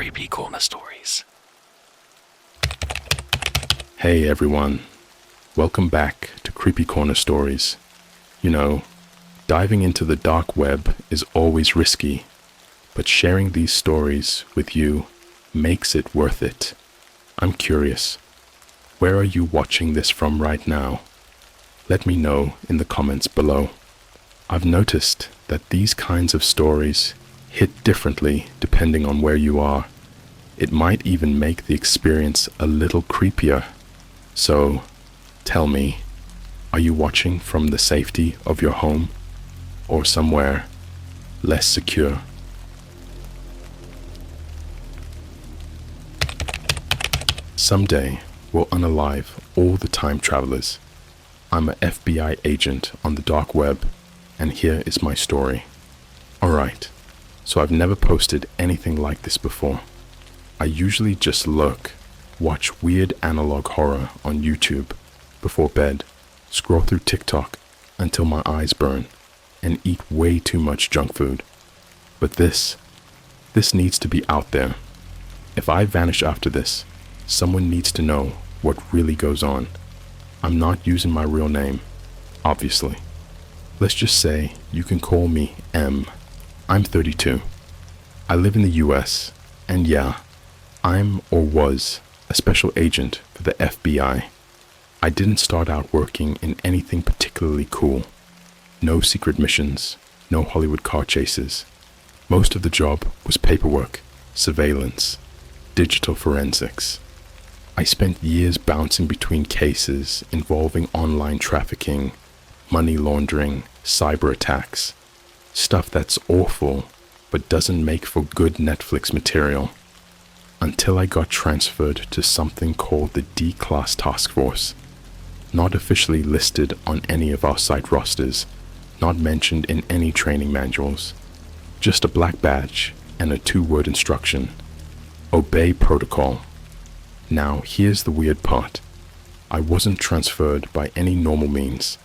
CreepyCorner stories. Hey everyone, welcome back to CreepyCorner stories. You know, diving into the dark web is always risky, but sharing these stories with you makes it worth it. I'm curious, where are you watching this from right now? Let me know in the comments below. I've noticed that these kinds of stories hit differently depending on where you are. It might even make the experience a little creepier. So, tell me, are you watching from the safety of your home or somewhere less secure? Someday, we'll unalive all the time travelers. I'm an FBI agent on the dark web, and here is my story. Alright, so I've never posted anything like this before. I usually just lurk, watch weird analog horror on YouTube before bed, scroll through TikTok until my eyes burn, and eat way too much junk food. But this needs to be out there. If I vanish after this, someone needs to know what really goes on. I'm not using my real name, obviously. Let's just say you can call me M. I'm 32. I live in the US, and yeah, I'm or was a special agent for the FBI. I didn't start out working in anything particularly cool. No secret missions, no Hollywood car chases. Most of the job was paperwork, surveillance, digital forensics. I spent years bouncing between cases involving online trafficking, money laundering, cyber attacks, stuff that's awful but doesn't make for good Netflix material. Until I got transferred to something called the D-Class Task Force, not officially listed on any of our site rosters, not mentioned in any training manuals, just a black badge and a 2-word instruction: obey protocol. Now here's the weird part. I wasn't transferred by any normal means.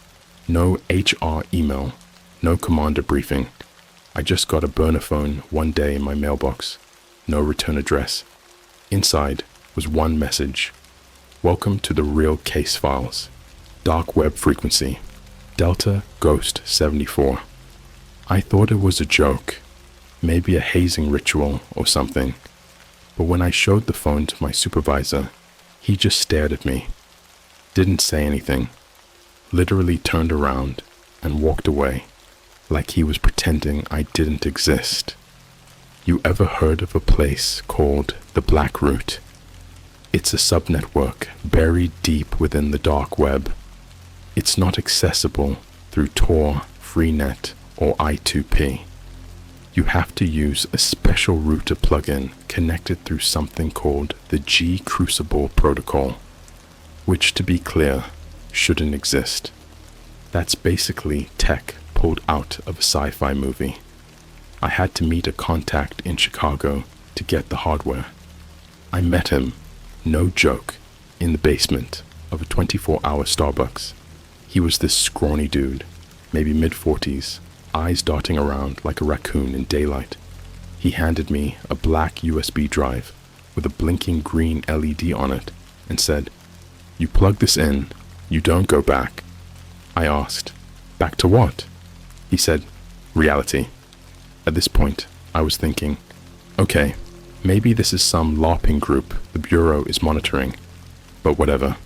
No HR email, no commander briefing. I just got a burner phone one day in my mailbox. No return address. Inside was one message: welcome to the real case files. Dark web frequency. Delta Ghost 74. I thought it was a joke, maybe a hazing ritual or something. But when I showed the phone to my supervisor, he just stared at me. Didn't say anything. Literally turned around and walked away, like he was pretending I didn't exist. You ever heard of a place called the Black Root? It's a subnetwork buried deep within the dark web. It's not accessible through Tor, Freenet, or I2P. You have to use a special router plugin connected through something called the G-Crucible protocol, which, to be clear, shouldn't exist. That's basically tech pulled out of a sci-fi movie. I had to meet a contact in Chicago to get the hardware. I met him, no joke, in the basement of a 24-hour Starbucks. He was this scrawny dude, maybe mid-40s, eyes darting around like a raccoon in daylight. He handed me a black USB drive with a blinking green LED on it and said, "You plug this in, you don't go back." I asked, "Back to what?" He said, "Reality." At this point, I was thinking, okay, maybe this is some LARPing group the Bureau is monitoring, but whatever.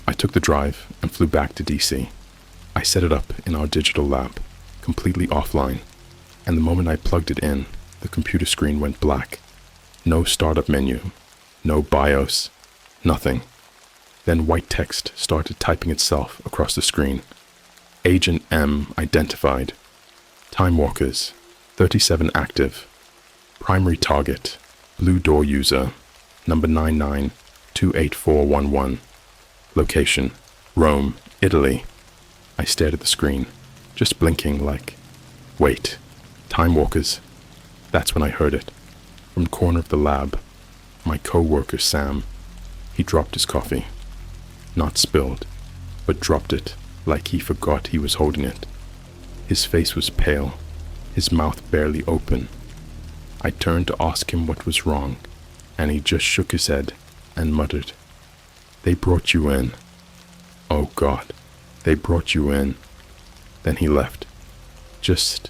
I took the drive and flew back to DC. I set it up in our digital lab, completely offline, and the moment I plugged it in, the computer screen went black. No startup menu, no BIOS, nothing. Then white text started typing itself across the screen. Agent M identified. Time Walkers, 37 active. Primary target, Blue Door user, number 99-28411. Location, Rome, Italy. I stared at the screen, just blinking like, wait, Time Walkers. That's when I heard it. From the corner of the lab, my co-worker Sam. He dropped his coffee. Not spilled, but dropped it like he forgot he was holding it. His face was pale, his mouth barely open. I turned to ask him what was wrong, and he just shook his head and muttered, "They brought you in. Oh God, they brought you in." Then he left. Just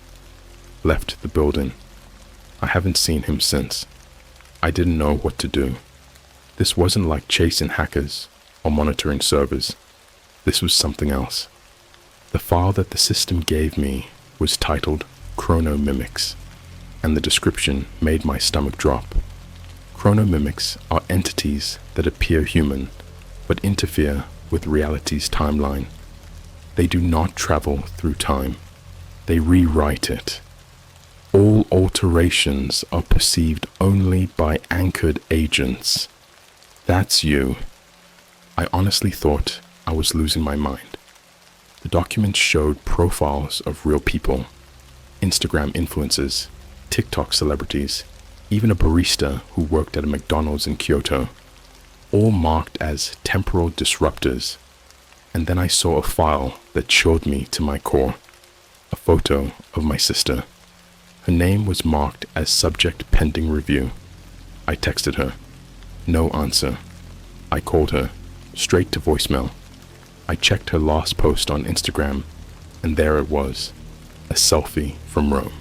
left the building. I haven't seen him since. I didn't know what to do. This wasn't like chasing hackers or monitoring servers. This was something else. The file that the system gave me was titled Chronomimics, and the description made my stomach drop. Chronomimics are entities that appear human, but interfere with reality's timeline. They do not travel through time. They rewrite it. All alterations are perceived only by anchored agents. That's you. I honestly thought I was losing my mind. The documents showed profiles of real people, Instagram influencers, TikTok celebrities, even a barista who worked at a McDonald's in Kyoto, all marked as temporal disruptors. And then I saw a file that chilled me to my core, a photo of my sister. Her name was marked as subject pending review. I texted her. No answer. I called her, straight to voicemail. I checked her last post on Instagram, and there it was, a selfie from Rome,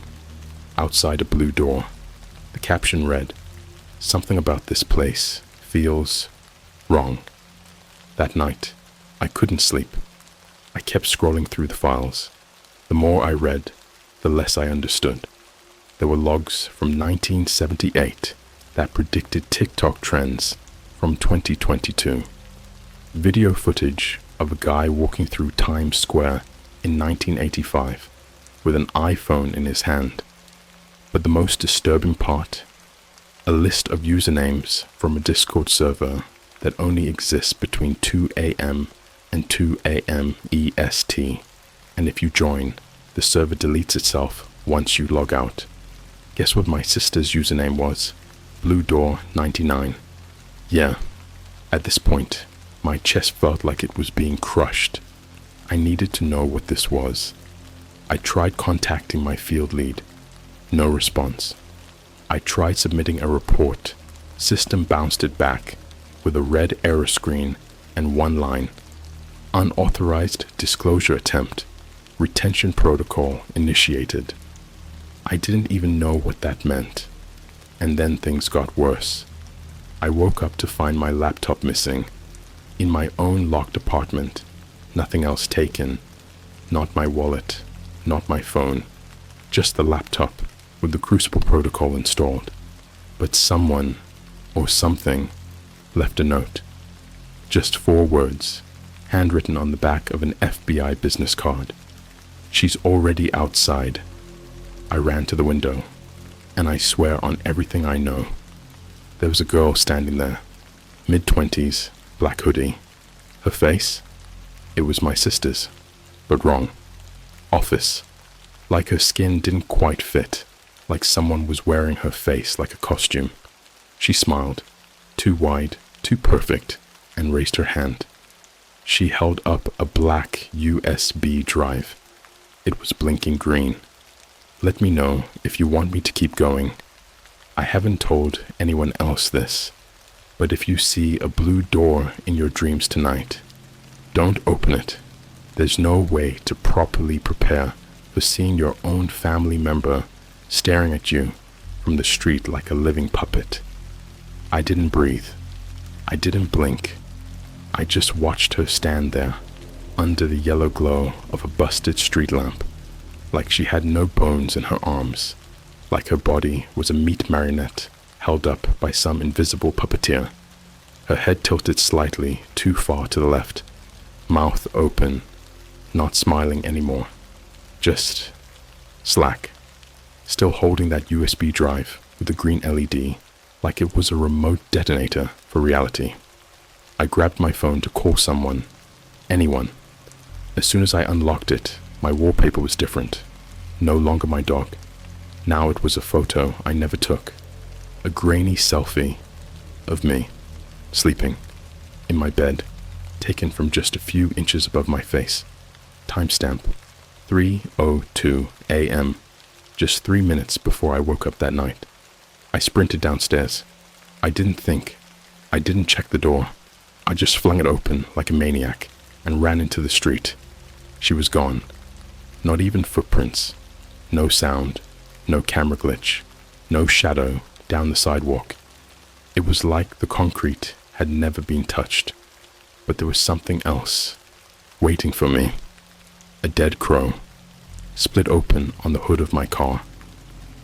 outside a blue door. The caption read, "Something about this place feels wrong." That night, I couldn't sleep. I kept scrolling through the files. The more I read, the less I understood. There were logs from 1978 that predicted TikTok trends from 2022. Video footage of a guy walking through Times Square in 1985 with an iPhone in his hand. But the most disturbing part, a list of usernames from a Discord server that only exists between 2 a.m. and 2 a.m. EST. And if you join, the server deletes itself once you log out. Guess what my sister's username was? BlueDoor99. Yeah, at this point, my chest felt like it was being crushed. I needed to know what this was. I tried contacting my field lead. No response. I tried submitting a report. System bounced it back with a red error screen and one line. Unauthorized disclosure attempt. Retention protocol initiated. I didn't even know what that meant. And then things got worse. I woke up to find my laptop missing. In my own locked apartment. Nothing else taken. Not my wallet. Not my phone. Just the laptop with the Crucible protocol installed. But someone, or something, left a note. Just 4 words, handwritten on the back of an FBI business card. "She's already outside." I ran to the window, and I swear on everything I know, there was a girl standing there, mid-20s, black hoodie. Her face? It was my sister's, but wrong. Office. Like her skin didn't quite fit, like someone was wearing her face like a costume. She smiled, too wide, too perfect, and raised her hand. She held up a black USB drive. It was blinking green. "Let me know if you want me to keep going. I haven't told anyone else this, but if you see a blue door in your dreams tonight, don't open it. There's no way to properly prepare for seeing your own family member staring at you from the street like a living puppet." I didn't breathe. I didn't blink. I just watched her stand there, under the yellow glow of a busted street lamp, like she had no bones in her arms, like her body was a meat marionette held up by some invisible puppeteer. Her head tilted slightly too far to the left, mouth open, not smiling anymore, just slack, still holding that USB drive with the green LED like it was a remote detonator for reality. I grabbed my phone to call someone, anyone. As soon as I unlocked it, my wallpaper was different. No longer my dog. Now it was a photo I never took. A grainy selfie of me, sleeping, in my bed, taken from just a few inches above my face. Timestamp, 3:02 a.m., just 3 minutes before I woke up that night. I sprinted downstairs. I didn't think. I didn't check the door. I just flung it open like a maniac and ran into the street. She was gone. Not even footprints. No sound. No camera glitch. No shadow down the sidewalk. It was like the concrete had never been touched. But there was something else waiting for me. A dead crow, split open on the hood of my car.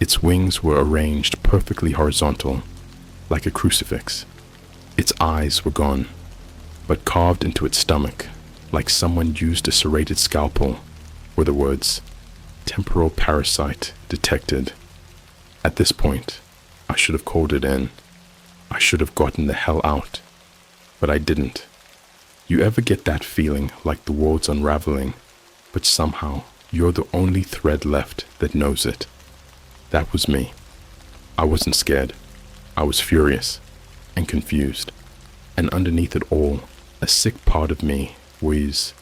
Its wings were arranged perfectly horizontal, like a crucifix. Its eyes were gone, but carved into its stomach, like someone used a serrated scalpel, were the words, "Temporal parasite detected." At this point, I should have called it in. I should have gotten the hell out, but I didn't. You ever get that feeling like the world's unraveling, but somehow you're the only thread left that knows it? That was me. I wasn't scared. I was furious and confused. And underneath it all, a sick part of me was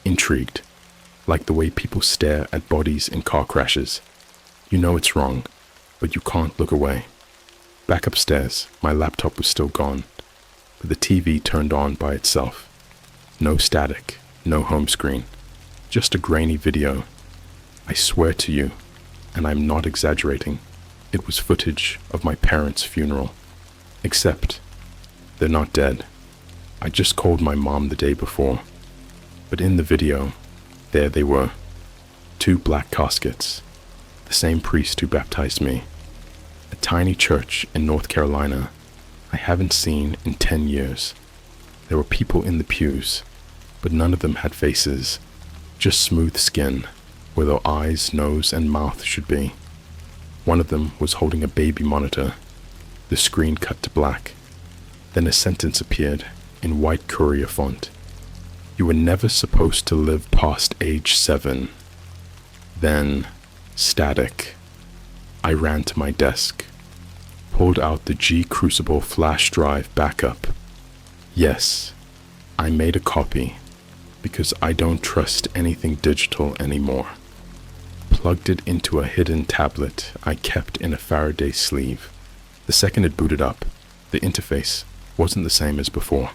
intrigued, like the way people stare at bodies in car crashes. You know it's wrong, but you can't look away. Back upstairs, my laptop was still gone, but the TV turned on by itself. No static, no home screen, just a grainy video. I swear to you, and I'm not exaggerating, it was footage of my parents' funeral. Except, they're not dead. I just called my mom the day before. But in the video, there they were. 2 black caskets. The same priest who baptized me. A tiny church in North Carolina I haven't seen in 10 years. There were people in the pews, but none of them had faces, just smooth skin where their eyes, nose, and mouth should be. One of them was holding a baby monitor. The screen cut to black. Then a sentence appeared in white courier font. "You were never supposed to live past age 7. Then, static. I ran to my desk, pulled out the G Crucible flash drive backup. Yes, I made a copy because I don't trust anything digital anymore. Plugged it into a hidden tablet I kept in a Faraday sleeve. The second it booted up, the interface wasn't the same as before.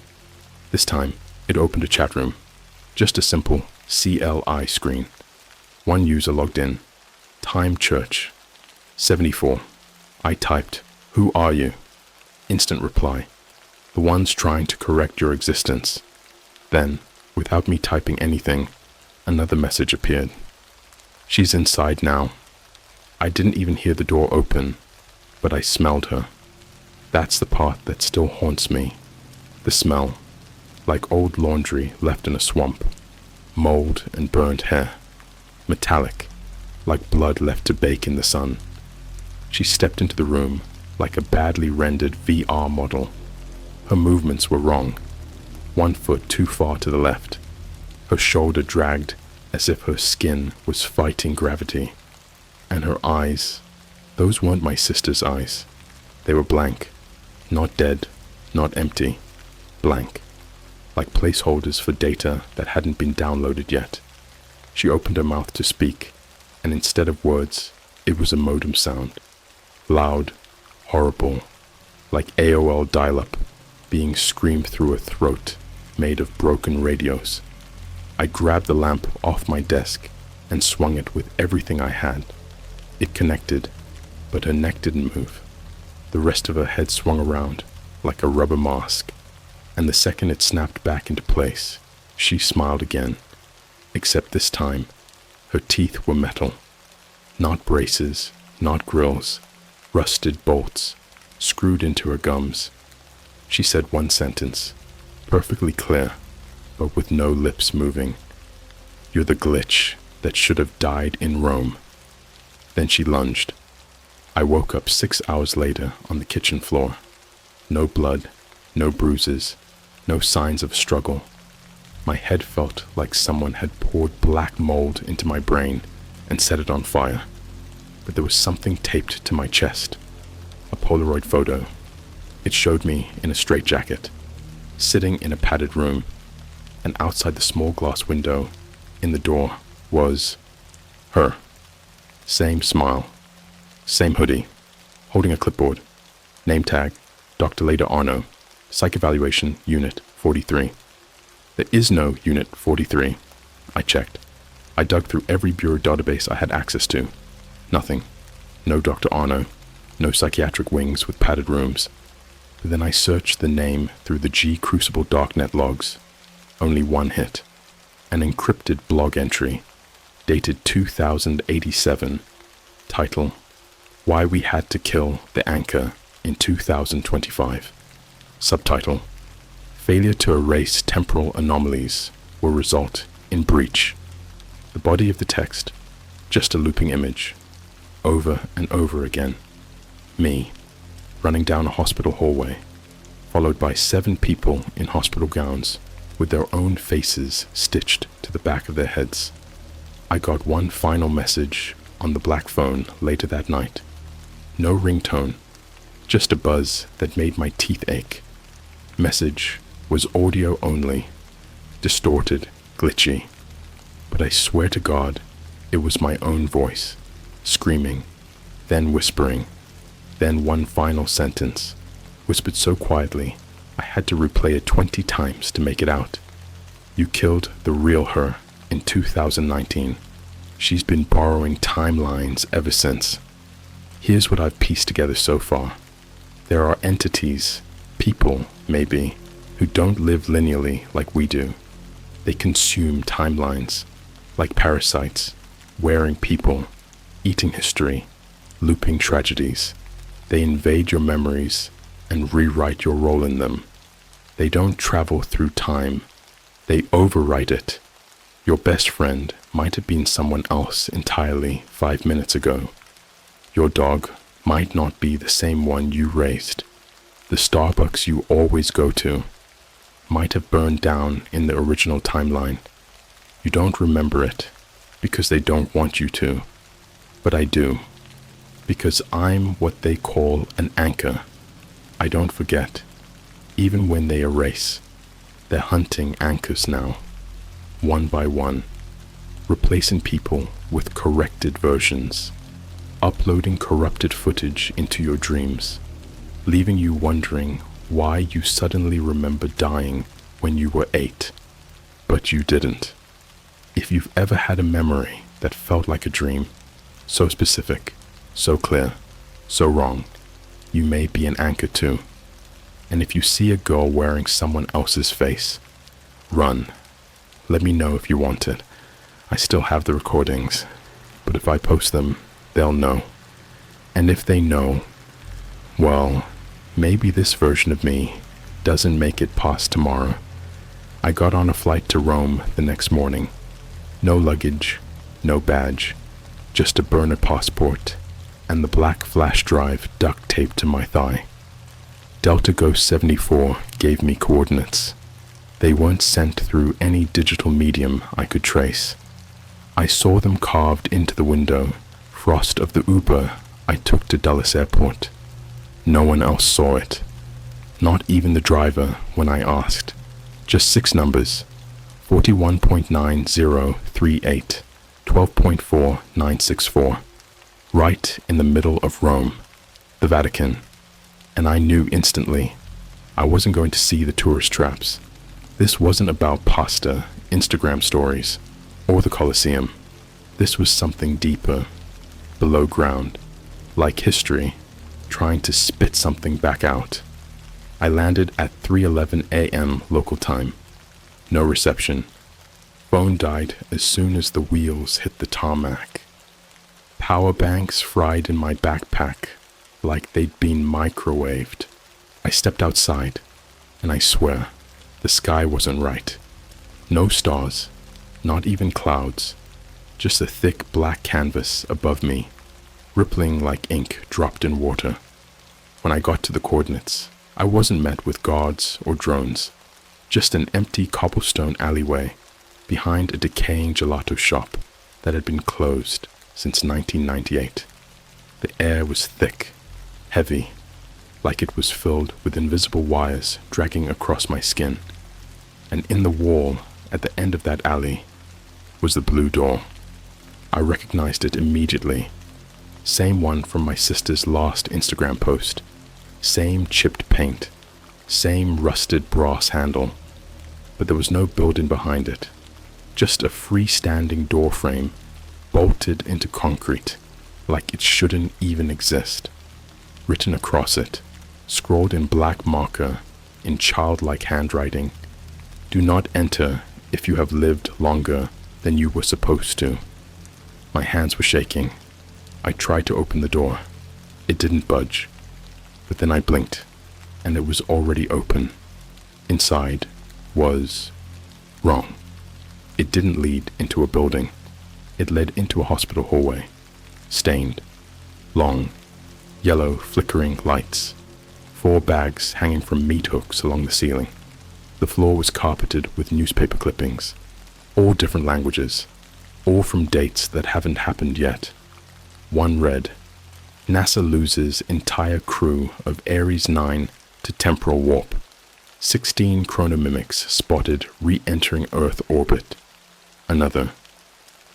This time, it opened a chat room. Just a simple CLI screen. One user logged in. Time Church. 74. I typed, "Who are you?" Instant reply. "The ones trying to correct your existence." Then, without me typing anything, another message appeared. "She's inside now." I didn't even hear the door open, but I smelled her. That's the part that still haunts me. The smell, like old laundry left in a swamp, mold and burned hair, metallic, like blood left to bake in the sun. She stepped into the room like a badly rendered VR model. Her movements were wrong. 1 foot too far to the left. Her shoulder dragged as if her skin was fighting gravity. And her eyes, those weren't my sister's eyes. They were blank. Not dead, not empty. Blank. Like placeholders for data that hadn't been downloaded yet. She opened her mouth to speak, and instead of words, it was a modem sound. Loud, horrible, like AOL dial-up being screamed through a throat made of broken radios. I grabbed the lamp off my desk and swung it with everything I had. It connected, but her neck didn't move. The rest of her head swung around like a rubber mask, and the second it snapped back into place, she smiled again. Except this time, her teeth were metal. Not braces, not grills, rusted bolts, screwed into her gums. She said one sentence, perfectly clear, but with no lips moving. "You're the glitch that should have died in Rome." Then she lunged. I woke up 6 hours later on the kitchen floor. No blood, no bruises, no signs of struggle. My head felt like someone had poured black mold into my brain and set it on fire. But there was something taped to my chest. A Polaroid photo. It showed me in a straitjacket, sitting in a padded room, and outside the small glass window, in the door, was her. Same smile, same hoodie, holding a clipboard, name tag, Dr. Leda Arno, Psych Evaluation, Unit 43. There is no Unit 43. I checked. I dug through every bureau database I had access to. Nothing. No Dr. Arno. No psychiatric wings with padded rooms. Then I searched the name through the G Crucible Darknet logs. Only one hit. An encrypted blog entry, dated 2087. Title, Why We Had to Kill the Anchor in 2025. Subtitle, Failure to erase temporal anomalies will result in breach. The body of the text, just a looping image, over and over again. Me, running down a hospital hallway, followed by 7 people in hospital gowns with their own faces stitched to the back of their heads. I got one final message on the black phone later that night. No ringtone, just a buzz that made my teeth ache. Message was audio only, distorted, glitchy, but I swear to God, it was my own voice, screaming, then whispering, then one final sentence, whispered so quietly I had to replay it 20 times to make it out. You killed the real her in 2019. She's been borrowing timelines ever since. Here's what I've pieced together so far. There are entities, people maybe, who don't live linearly like we do. They consume timelines, like parasites, wearing people, eating history, looping tragedies. They invade your memories and rewrite your role in them. They don't travel through time. They overwrite it. Your best friend might have been someone else entirely 5 minutes ago. Your dog might not be the same one you raised. The Starbucks you always go to might have burned down in the original timeline. You don't remember it because they don't want you to, but I do, because I'm what they call an anchor. I don't forget, even when they erase. They're hunting anchors now, one by one, replacing people with corrected versions, uploading corrupted footage into your dreams, leaving you wondering why you suddenly remember dying when you were 8, but you didn't. If you've ever had a memory that felt like a dream, so specific, so clear, so wrong, you may be an anchor too. And if you see a girl wearing someone else's face, run. Let me know if you want it. I still have the recordings, but if I post them, they'll know. And if they know, well, maybe this version of me doesn't make it past tomorrow. I got on a flight to Rome the next morning. No luggage, no badge, just a burner passport and the black flash drive duct taped to my thigh. Delta Ghost 74 gave me coordinates. They weren't sent through any digital medium I could trace. I saw them carved into the window, frost of the Uber I took to Dulles Airport. No one else saw it. Not even the driver when I asked. Just 6 numbers. 41.9038, 12.4964. Right in the middle of Rome, the Vatican. And I knew instantly I wasn't going to see the tourist traps. This wasn't about pasta, Instagram stories, or the Colosseum. This was something deeper, below ground, like history, trying to spit something back out. I landed at 3:11 a.m. local time. No reception. Phone died as soon as the wheels hit the tarmac. Power banks fried in my backpack like they'd been microwaved. I stepped outside, and I swear, the sky wasn't right. No stars, not even clouds, just a thick black canvas above me, rippling like ink dropped in water. When I got to the coordinates, I wasn't met with guards or drones, just an empty cobblestone alleyway behind a decaying gelato shop that had been closed since 1998. The air was thick, heavy, like it was filled with invisible wires dragging across my skin. And in the wall at the end of that alley was the blue door. I recognized it immediately. Same one from my sister's last Instagram post. Same chipped paint, same rusted brass handle, but there was no building behind it, just a freestanding door frame bolted into concrete like it shouldn't even exist. Written across it, scrawled in black marker in childlike handwriting, "Do not enter if you have lived longer than you were supposed to." My hands were shaking. I tried to open the door. It didn't budge. But then I blinked, and it was already open. Inside was wrong. It didn't lead into a building. It led into a hospital hallway. Stained, long, yellow flickering lights. 4 bags hanging from meat hooks along the ceiling. The floor was carpeted with newspaper clippings, all different languages, all from dates that haven't happened yet. One read, "NASA loses entire crew of Ares 9 to temporal warp. 16 chronomimics spotted re-entering Earth orbit." Another,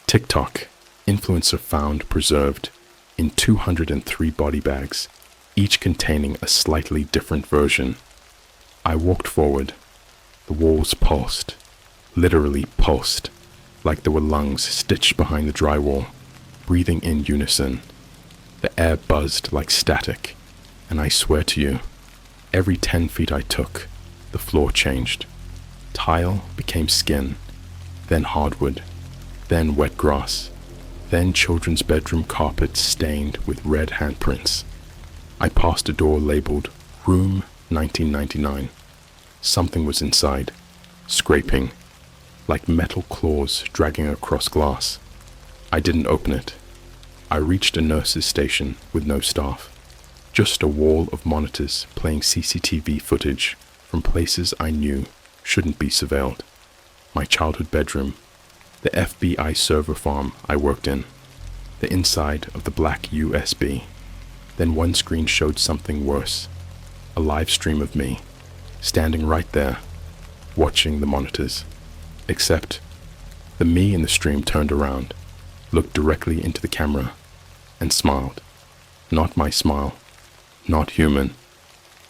"TikTok, influencer found preserved in 203 body bags, each containing a slightly different version." I walked forward. The walls pulsed, literally pulsed, like there were lungs stitched behind the drywall, breathing in unison. The air buzzed like static, and I swear to you, every 10 feet I took, the floor changed. Tile became skin, then hardwood, then wet grass, then children's bedroom carpet stained with red handprints. I passed a door labeled Room 1999. Something was inside, scraping, like metal claws dragging across glass. I didn't open it. I reached a nurse's station with no staff, just a wall of monitors playing CCTV footage from places I knew shouldn't be surveilled. My childhood bedroom, the FBI server farm I worked in, the inside of the black USB. Then one screen showed something worse, a live stream of me, standing right there, watching the monitors. Except, the me in the stream turned around, looked directly into the camera, and smiled. Not my smile, not human.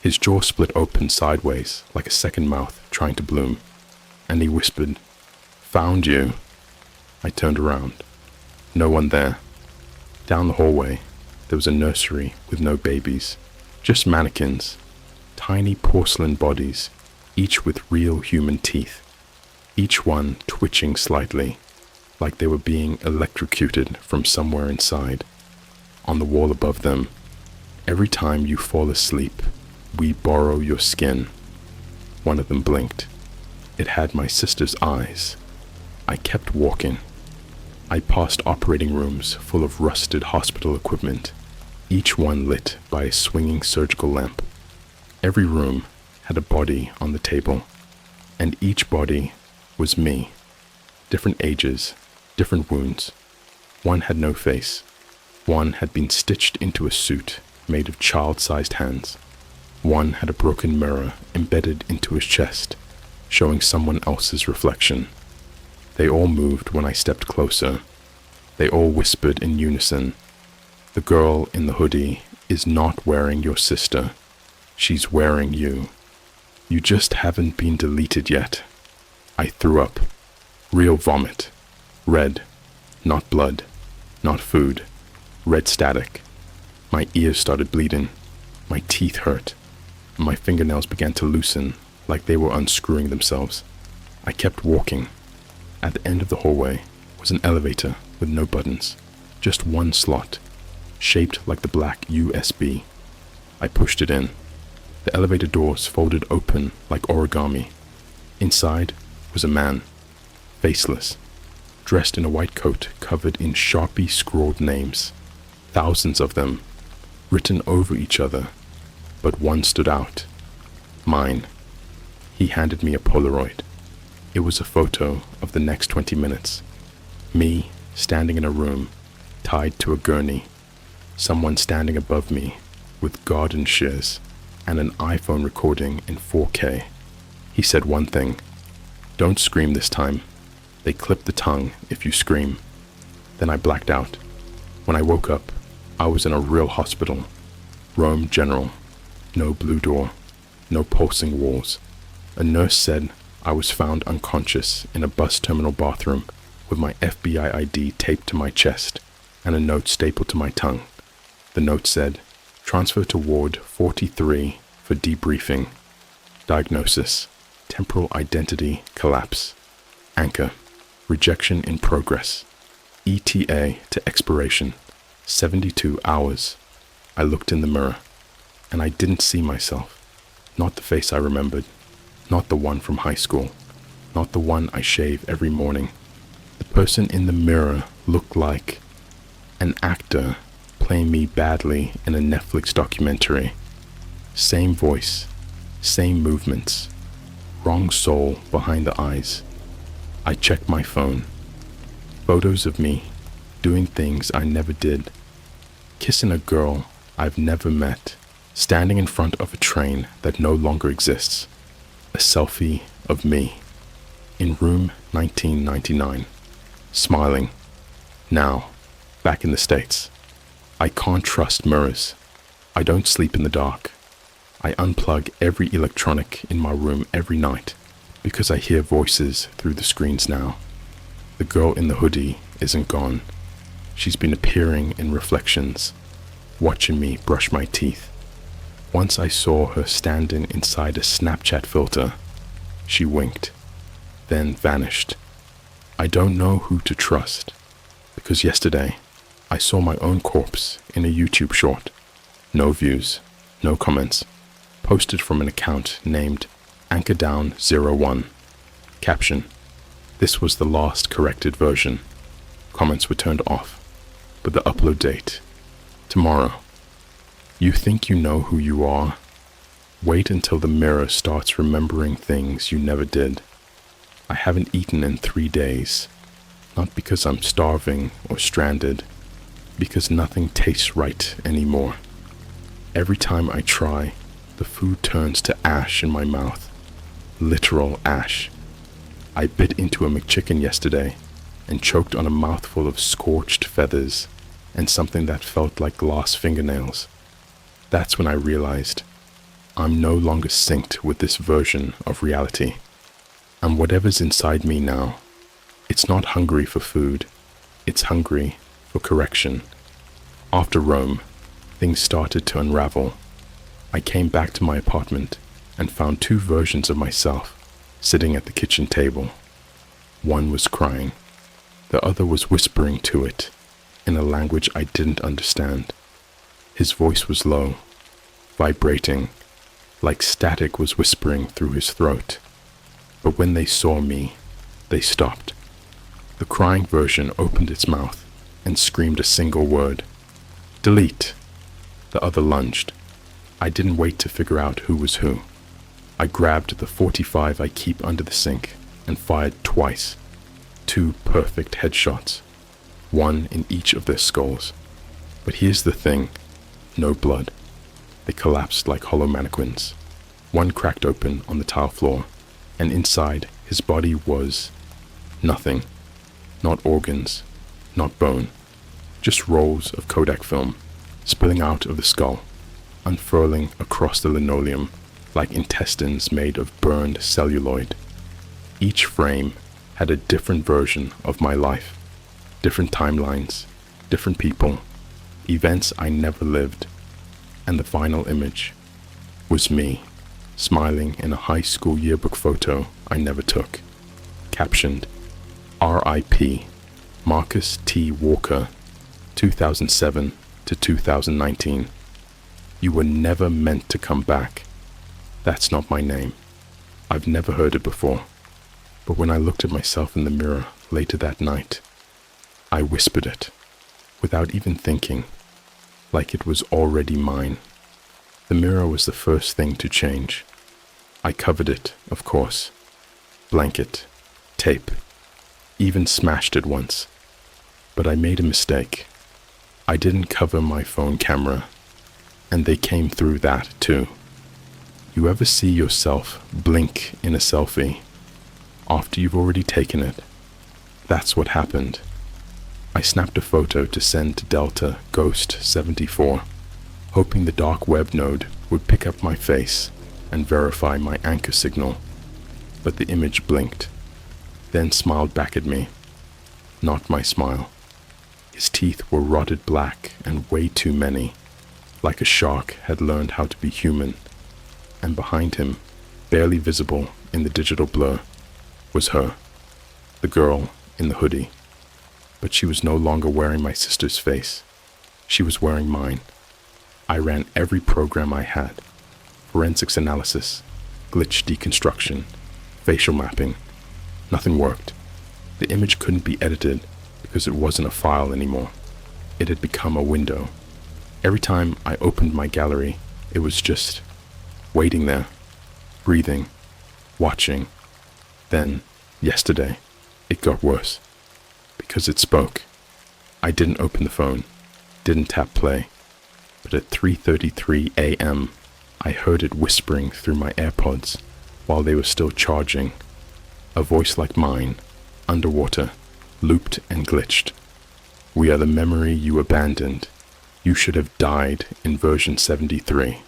His jaw split open sideways like a second mouth trying to bloom, and he whispered, "Found you." I turned around. No one there. Down the hallway, there was a nursery with no babies, just mannequins, tiny porcelain bodies, each with real human teeth, each one twitching slightly, like they were being electrocuted from somewhere inside. On the wall above them, "Every time you fall asleep, we borrow your skin." One of them blinked. It had my sister's eyes. I kept walking. I passed operating rooms full of rusted hospital equipment, each one lit by a swinging surgical lamp. Every room had a body on the table, and each body was me. Different ages, different wounds. One had no face. One had been stitched into a suit made of child-sized hands. One had a broken mirror embedded into his chest, showing someone else's reflection. They all moved when I stepped closer. They all whispered in unison, "The girl in the hoodie is not wearing your sister. She's wearing you. You just haven't been deleted yet." I threw up. Real vomit. Red. Not blood. Not food. Red static. My ears started bleeding. My teeth hurt. My fingernails began to loosen like they were unscrewing themselves. I kept walking. At the end of the hallway was an elevator with no buttons, just one slot, shaped like the black USB. I pushed it in. The elevator doors folded open like origami. Inside was a man, faceless, dressed in a white coat covered in Sharpie scrawled names, thousands of them, written over each other, but one stood out. Mine. He handed me a Polaroid. It was a photo of the next 20 minutes. Me standing in a room, tied to a gurney. Someone standing above me with garden shears and an iPhone recording in 4K. He said one thing, "Don't scream this time. They clip the tongue if you scream." Then I blacked out. When I woke up, I was in a real hospital, Rome General. No blue door, no pulsing walls. A nurse said I was found unconscious in a bus terminal bathroom with my FBI ID taped to my chest and a note stapled to my tongue. The note said, "Transfer to Ward 43 for debriefing. Diagnosis, temporal identity collapse. Anchor, rejection in progress. ETA to expiration, 72 hours. I looked in the mirror, and I didn't see myself. Not the face I remembered, not the one from high school, not the one I shave every morning. The person in the mirror looked like an actor playing me badly in a Netflix documentary. Same voice, same movements, wrong soul behind the eyes. I checked my phone. Photos of me doing things I never did. Kissing a girl I've never met. Standing in front of a train that no longer exists. A selfie of me in room 1999. Smiling. Now, back in the States. I can't trust mirrors. I don't sleep in the dark. I unplug every electronic in my room every night because I hear voices through the screens now. The girl in the hoodie isn't gone. She's been appearing in reflections, watching me brush my teeth. Once I saw her standing inside a Snapchat filter. She winked, then vanished. I don't know who to trust, because yesterday I saw my own corpse in a YouTube short. No views, no comments. Posted from an account named AnchorDown01. Caption: this was the last corrected version. Comments were turned off, but the upload date: tomorrow. You think you know who you are? Wait until the mirror starts remembering things you never did. I haven't eaten in 3 days, not because I'm starving or stranded, because nothing tastes right anymore. Every time I try, the food turns to ash in my mouth. Literal ash. I bit into a McChicken yesterday and choked on a mouthful of scorched feathers and something that felt like glass fingernails. That's when I realized I'm no longer synced with this version of reality. And whatever's inside me now, it's not hungry for food, it's hungry for correction. After Rome, things started to unravel. I came back to my apartment and found 2 versions of myself sitting at the kitchen table. One was crying, the other was whispering to it in a language I didn't understand. His voice was low, vibrating, like static was whispering through his throat. But when they saw me, they stopped. The crying version opened its mouth and screamed a single word: "Delete!" The other lunged. I didn't wait to figure out who was who. I grabbed the .45 I keep under the sink and fired twice. 2 perfect headshots, one in each of their skulls. But here's the thing, no blood. They collapsed like hollow mannequins. One cracked open on the tile floor, and inside his body was nothing. Not organs, not bone, just rolls of Kodak film spilling out of the skull, unfurling across the linoleum like intestines made of burned celluloid. Each frame had a different version of my life, different timelines, different people, events I never lived. And the final image was me, smiling in a high school yearbook photo I never took. Captioned, R.I.P. Marcus T. Walker, 2007 to 2019. You were never meant to come back. That's not my name. I've never heard it before. But when I looked at myself in the mirror later that night, I whispered it, without even thinking, like it was already mine. The mirror was the first thing to change. I covered it, of course. Blanket, tape, even smashed it once. But I made a mistake. I didn't cover my phone camera, and they came through that too. You ever see yourself blink in a selfie after you've already taken it? That's what happened. I snapped a photo to send to Delta Ghost 74, hoping the dark web node would pick up my face and verify my anchor signal, but the image blinked, then smiled back at me. Not my smile. His teeth were rotted black and way too many, like a shark had learned how to be human, and behind him, barely visible in the digital blur, was her, the girl in the hoodie. But she was no longer wearing my sister's face. She was wearing mine. I ran every program I had: forensics analysis, glitch deconstruction, facial mapping. Nothing worked. The image couldn't be edited because it wasn't a file anymore. It had become a window. Every time I opened my gallery, it was just waiting there, breathing, watching. Then, yesterday, it got worse. Because it spoke. I didn't open the phone, didn't tap play, but at 3:33 a.m., I heard it whispering through my AirPods while they were still charging. A voice like mine, underwater, looped and glitched. "We are the memory you abandoned. You should have died in version 73.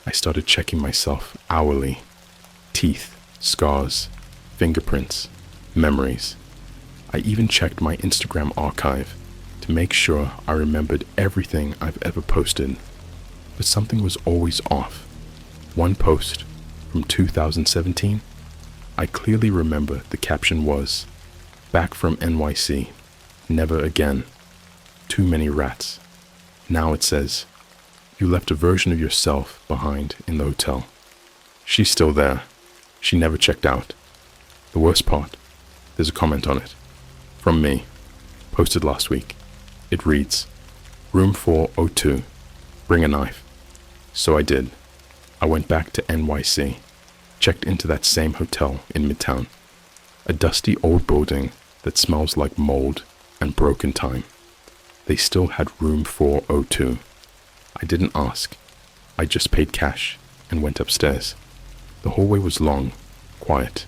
I started checking myself hourly. Teeth, scars, fingerprints, memories. I even checked my Instagram archive to make sure I remembered everything I've ever posted. But something was always off. One post from 2017, I clearly remember the caption was, "Back from NYC, never again. Too many rats." Now it says, "You left a version of yourself behind in the hotel." She's still there. She never checked out. The worst part, there's a comment on it. From me, posted last week. It reads, "Room 402, bring a knife." So I did. I went back to NYC, checked into that same hotel in Midtown. A dusty old building that smells like mold and broken time. They still had room 402. I didn't ask. I just paid cash and went upstairs. The hallway was long, quiet.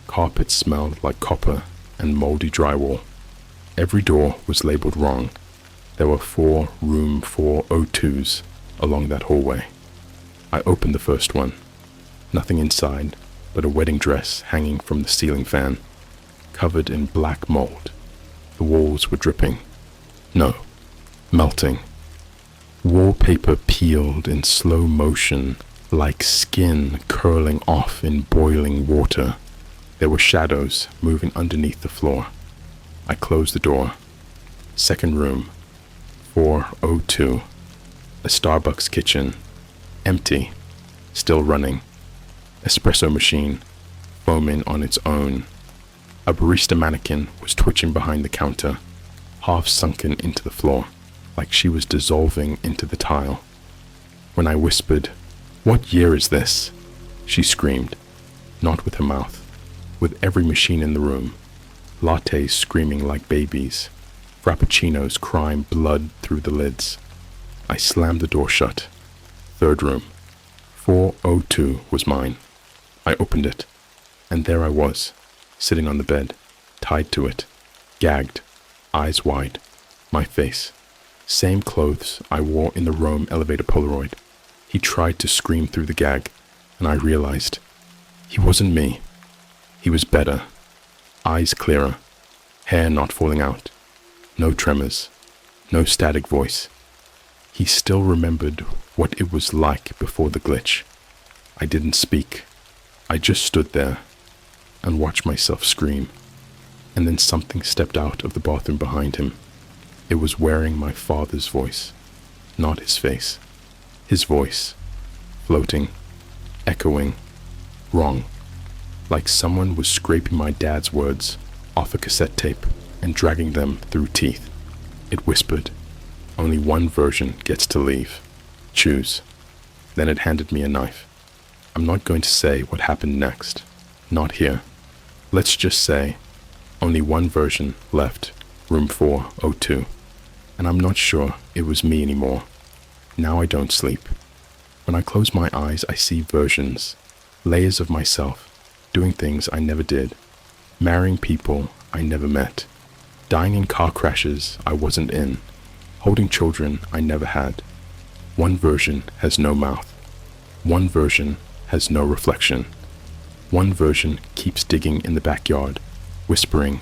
Carpet smelled like copper and moldy drywall. Every door was labeled wrong. There were 4 room 402s along that hallway. I opened the first one. Nothing inside but a wedding dress hanging from the ceiling fan, covered in black mold. The walls were dripping. No, melting. Wallpaper peeled in slow motion, like skin curling off in boiling water. There were shadows moving underneath the floor. I closed the door. Second room, 402. A Starbucks kitchen, empty, still running. Espresso machine, foaming on its own. A barista mannequin was twitching behind the counter, half sunken into the floor, like she was dissolving into the tile. When I whispered, "What year is this?" she screamed, not with her mouth, with every machine in the room. Lattes screaming like babies, frappuccinos crying blood through the lids. I slammed the door shut. Third room, 402 was mine. I opened it, and there I was, sitting on the bed, tied to it, gagged, eyes wide, my face. Same clothes I wore in the Rome elevator Polaroid. He tried to scream through the gag, and I realized he wasn't me. He was better. Eyes clearer, hair not falling out, no tremors, no static voice. He still remembered what it was like before the glitch. I didn't speak. I just stood there and watched myself scream. And then something stepped out of the bathroom behind him. It was wearing my father's voice, not his face. His voice, floating, echoing, wrong. Like someone was scraping my dad's words off a cassette tape and dragging them through teeth. It whispered, "Only one version gets to leave. Choose." Then it handed me a knife. I'm not going to say what happened next. Not here. Let's just say, only one version left, room 402. And I'm not sure it was me anymore. Now I don't sleep. When I close my eyes, I see versions, layers of myself, doing things I never did, marrying people I never met, dying in car crashes I wasn't in, holding children I never had. One version has no mouth. One version has no reflection. One version keeps digging in the backyard, whispering,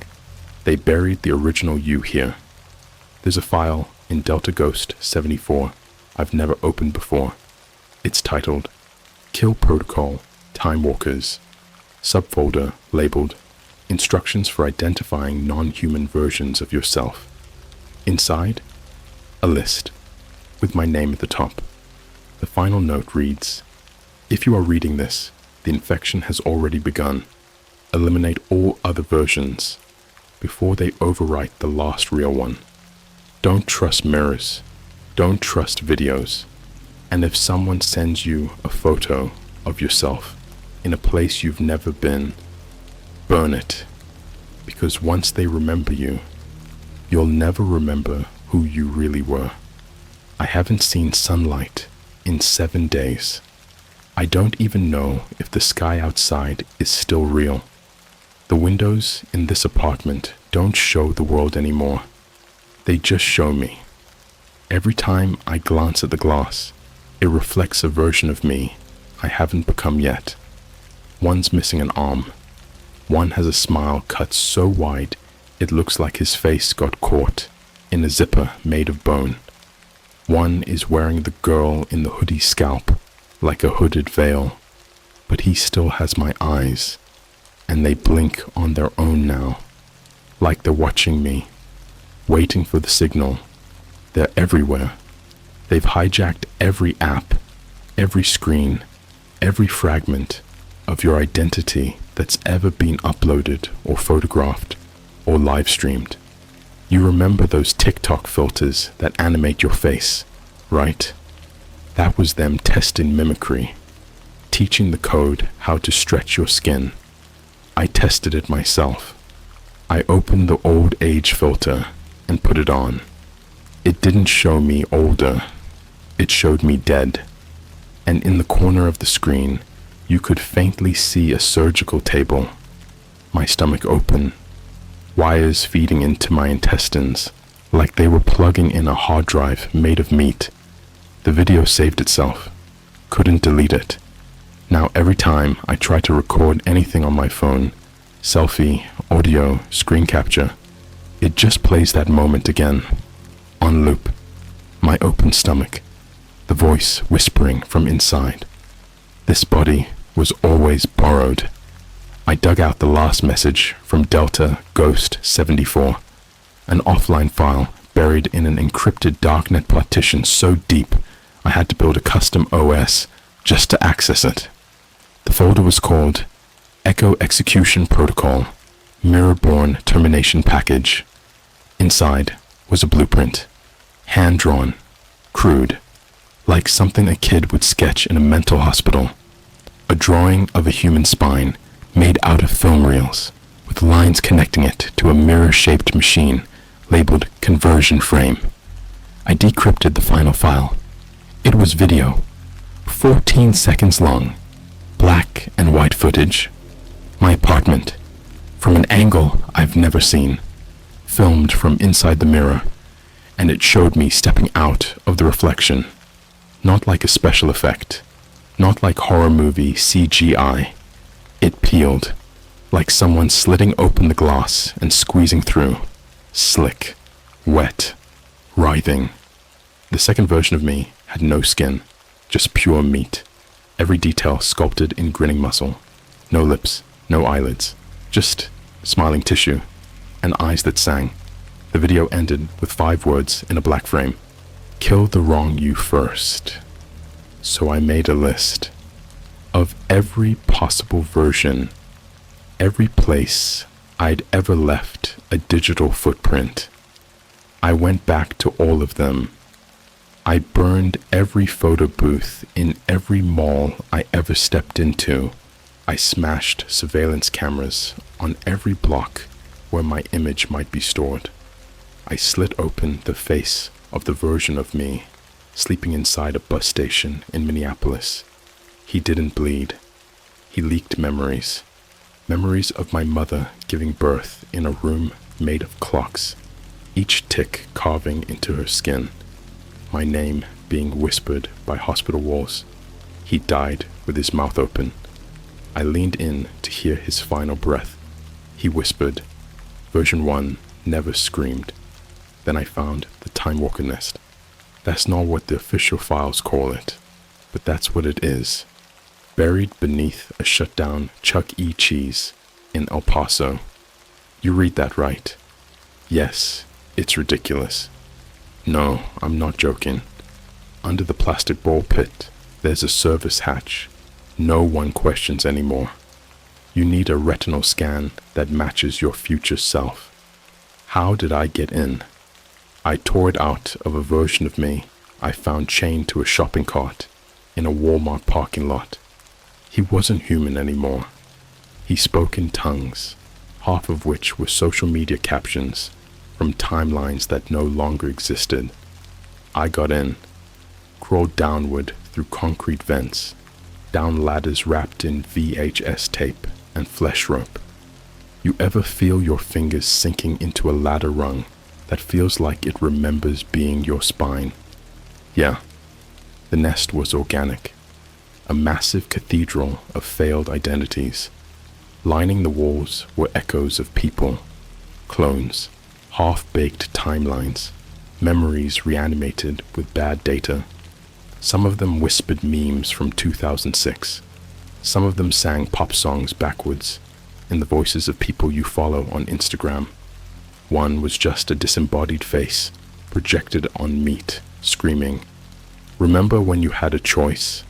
"They buried the original you here." There's a file in Delta Ghost 74 I've never opened before. It's titled Kill Protocol Time Walkers, subfolder labeled Instructions for Identifying Non-Human Versions of Yourself. Inside, a list with my name at the top. The final note reads, "If you are reading this, the infection has already begun. Eliminate all other versions before they overwrite the last real one. Don't trust mirrors. Don't trust videos. And if someone sends you a photo of yourself in a place you've never been, burn it. Because once they remember you, you'll never remember who you really were. I haven't seen sunlight in 7 days. I don't even know if the sky outside is still real. The windows in this apartment don't show the world anymore. They just show me. Every time I glance at the glass, it reflects a version of me I haven't become yet. One's missing an arm. One has a smile cut so wide it looks like his face got caught in a zipper made of bone. One is wearing the girl in the hoodie scalp like a hooded veil, but he still has my eyes, and they blink on their own now, like they're watching me, waiting for the signal. They're everywhere. They've hijacked every app, every screen, every fragment of your identity that's ever been uploaded or photographed or live streamed. You remember those TikTok filters that animate your face, right? That was them testing mimicry, teaching the code how to stretch your skin. I tested it myself. I opened the old age filter and put it on. It didn't show me older. It showed me dead. And in the corner of the screen, you could faintly see a surgical table. My stomach open, wires feeding into my intestines like they were plugging in a hard drive made of meat. The video saved itself. Couldn't delete it. Now every time I try to record anything on my phone, selfie, audio, screen capture, it just plays that moment again, on loop. My open stomach, the voice whispering from inside. This body was always borrowed. I dug out the last message from Delta Ghost 74, an offline file buried in an encrypted darknet partition so deep I had to build a custom OS just to access it. The folder was called Echo Execution Protocol Mirror-Born Termination Package. Inside was a blueprint, hand-drawn, crude, like something a kid would sketch in a mental hospital. A drawing of a human spine made out of film reels, with lines connecting it to a mirror-shaped machine labeled conversion frame. I decrypted the final file. It was video, 14 seconds long, black and white footage. My apartment, from an angle I've never seen, filmed from inside the mirror, and it showed me stepping out of the reflection, not like a special effect, not like horror movie CGI. It peeled, like someone slitting open the glass and squeezing through, slick, wet, writhing. The second version of me had no skin, just pure meat, every detail sculpted in grinning muscle, no lips, no eyelids, just smiling tissue, and eyes that sang. The video ended with 5 words in a black frame: "Kill the wrong you first." So I made a list of every possible version, every place I'd ever left a digital footprint. I went back to all of them. I burned every photo booth in every mall I ever stepped into. I smashed surveillance cameras on every block where my image might be stored. I slit open the face of the version of me sleeping inside a bus station in Minneapolis. He didn't bleed. He leaked memories. Memories of my mother giving birth in a room made of clocks, each tick carving into her skin. My name being whispered by hospital walls. He died with his mouth open. I leaned in to hear his final breath. He whispered, "Version 1 never screamed." Then I found the Time Walker nest. That's not what the official files call it, but that's what it is. Buried beneath a shutdown Chuck E. Cheese in El Paso. You read that right? Yes, it's ridiculous. No, I'm not joking. Under the plastic ball pit, there's a service hatch. No one questions anymore. You need a retinal scan that matches your future self. How did I get in? I tore it out of a version of me I found chained to a shopping cart in a Walmart parking lot. He wasn't human anymore. He spoke in tongues, half of which were social media captions from timelines that no longer existed. I got in, crawled downward through concrete vents, down ladders wrapped in VHS tape and flesh rope. You ever feel your fingers sinking into a ladder rung that feels like it remembers being your spine? Yeah, the nest was organic, a massive cathedral of failed identities. Lining the walls were echoes of people, clones, half-baked timelines, memories reanimated with bad data. Some of them whispered memes from 2006. Some of them sang pop songs backwards, in the voices of people you follow on Instagram. One was just a disembodied face, projected on meat, screaming, "Remember when you had a choice?"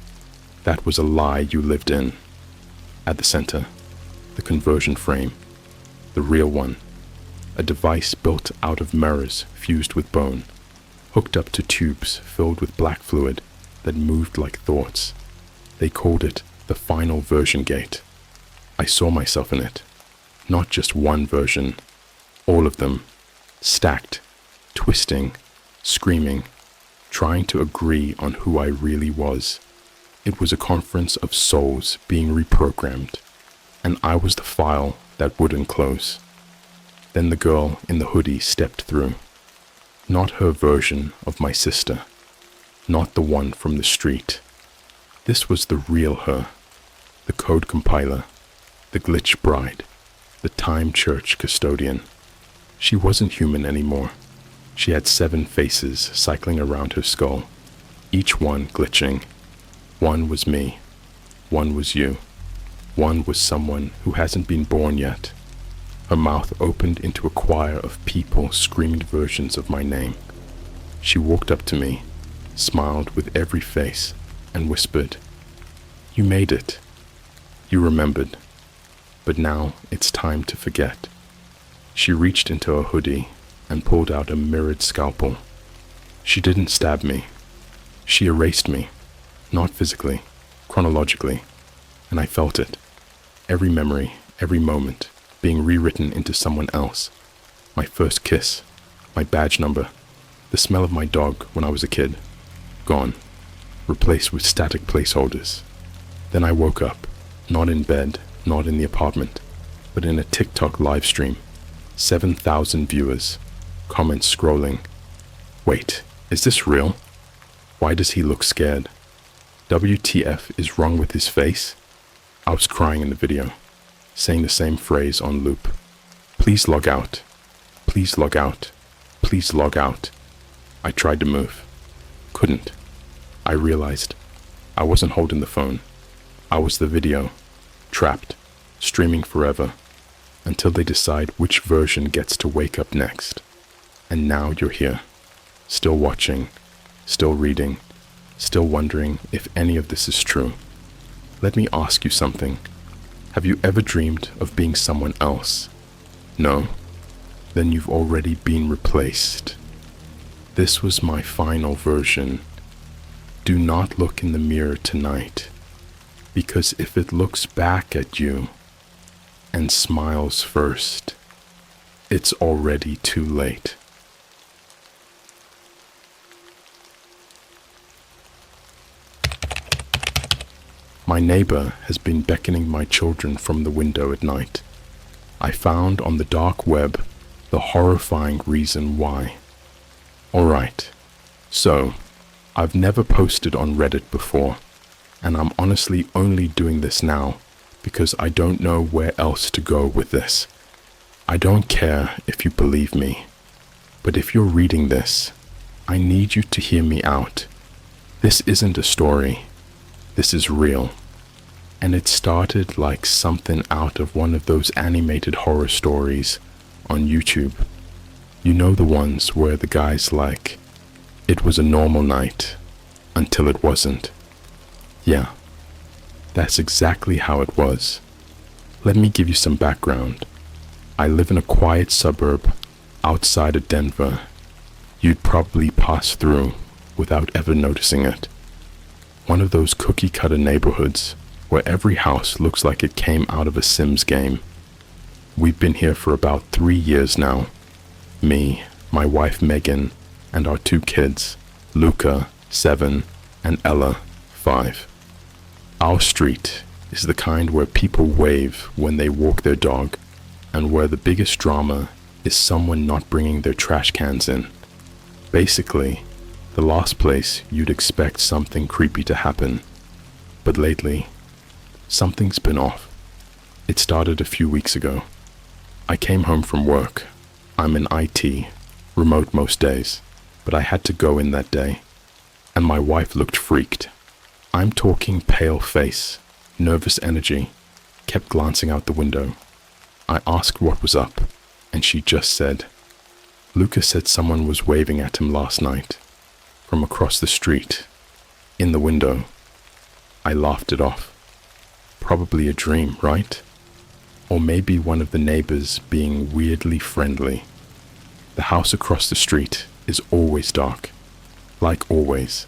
That was a lie you lived in. At the center, the conversion frame, the real one, a device built out of mirrors fused with bone, hooked up to tubes filled with black fluid that moved like thoughts. They called it the final version gate. I saw myself in it. Not just one version, all of them, stacked, twisting, screaming, trying to agree on who I really was. It was a conference of souls being reprogrammed, and I was the file that wouldn't close. Then the girl in the hoodie stepped through. Not her version of my sister, not the one from the street. This was the real her, the code compiler, the glitch bride, the time church custodian. She wasn't human anymore. She had 7 faces cycling around her skull, each one glitching. One was me, one was you, one was someone who hasn't been born yet. Her mouth opened into a choir of people screamed versions of my name. She walked up to me, smiled with every face, and whispered, "You made it. You remembered. But now it's time to forget." She reached into her hoodie and pulled out a mirrored scalpel. She didn't stab me. She erased me, not physically, chronologically, and I felt it. Every memory, every moment, being rewritten into someone else. My first kiss, my badge number, the smell of my dog when I was a kid, gone, replaced with static placeholders. Then I woke up, not in bed, not in the apartment, but in a TikTok live stream. 7,000 viewers, comments scrolling. Wait, is this real? Why does he look scared? WTF is wrong with his face? I was crying in the video, saying the same phrase on loop. Please log out. Please log out. Please log out. I tried to move. Couldn't. I realized I wasn't holding the phone. I was the video, trapped, streaming forever, until they decide which version gets to wake up next. And now you're here, still watching, still reading, still wondering if any of this is true. Let me ask you something. Have you ever dreamed of being someone else? No? Then you've already been replaced. This was my final version. Do not look in the mirror tonight, because if it looks back at you and smiles first, it's already too late. My neighbor has been beckoning my children from the window at night. I found on the dark web the horrifying reason why. Alright, so I've never posted on Reddit before. And I'm honestly only doing this now because I don't know where else to go with this. I don't care if you believe me, but if you're reading this, I need you to hear me out. This isn't a story. This is real. And it started like something out of one of those animated horror stories on YouTube. You know, the ones where the guy's like, it was a normal night until it wasn't. Yeah, that's exactly how it was. Let me give you some background. I live in a quiet suburb outside of Denver. You'd probably pass through without ever noticing it. One of those cookie-cutter neighborhoods where every house looks like it came out of a Sims game. We've been here for about 3 years now. Me, my wife Megan, and our 2 kids, Luca, 7, and Ella, 5. Our street is the kind where people wave when they walk their dog, and where the biggest drama is someone not bringing their trash cans in. Basically, the last place you'd expect something creepy to happen. But lately, something's been off. It started a few weeks ago. I came home from work. I'm in IT, remote most days, but I had to go in that day, and my wife looked freaked. I'm talking pale face, nervous energy, kept glancing out the window. I asked what was up, and she just said, Lucas said someone was waving at him last night, from across the street, in the window. I laughed it off. Probably a dream, right? Or maybe one of the neighbors being weirdly friendly. The house across the street is always dark, like always.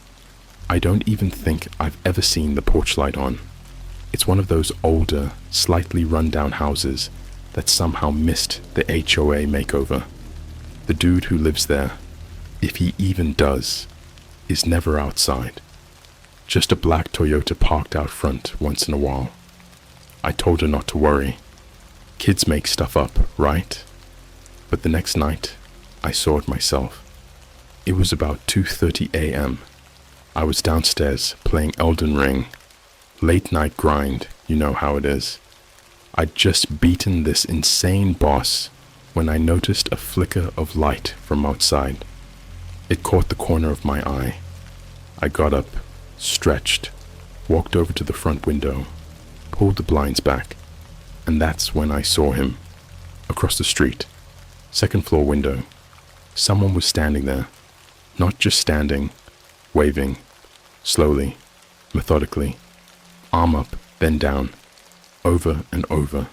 I don't even think I've ever seen the porch light on. It's one of those older, slightly run-down houses that somehow missed the HOA makeover. The dude who lives there, if he even does, is never outside. Just a black Toyota parked out front once in a while. I told her not to worry. Kids make stuff up, right? But the next night, I saw it myself. It was about 2:30 a.m. I was downstairs playing Elden Ring. Late night grind, you know how it is. I'd just beaten this insane boss when I noticed a flicker of light from outside. It caught the corner of my eye. I got up, stretched, walked over to the front window, pulled the blinds back, and that's when I saw him. Across the street, second floor window. Someone was standing there. Not just standing, waving, slowly, methodically, arm up, then down, over and over.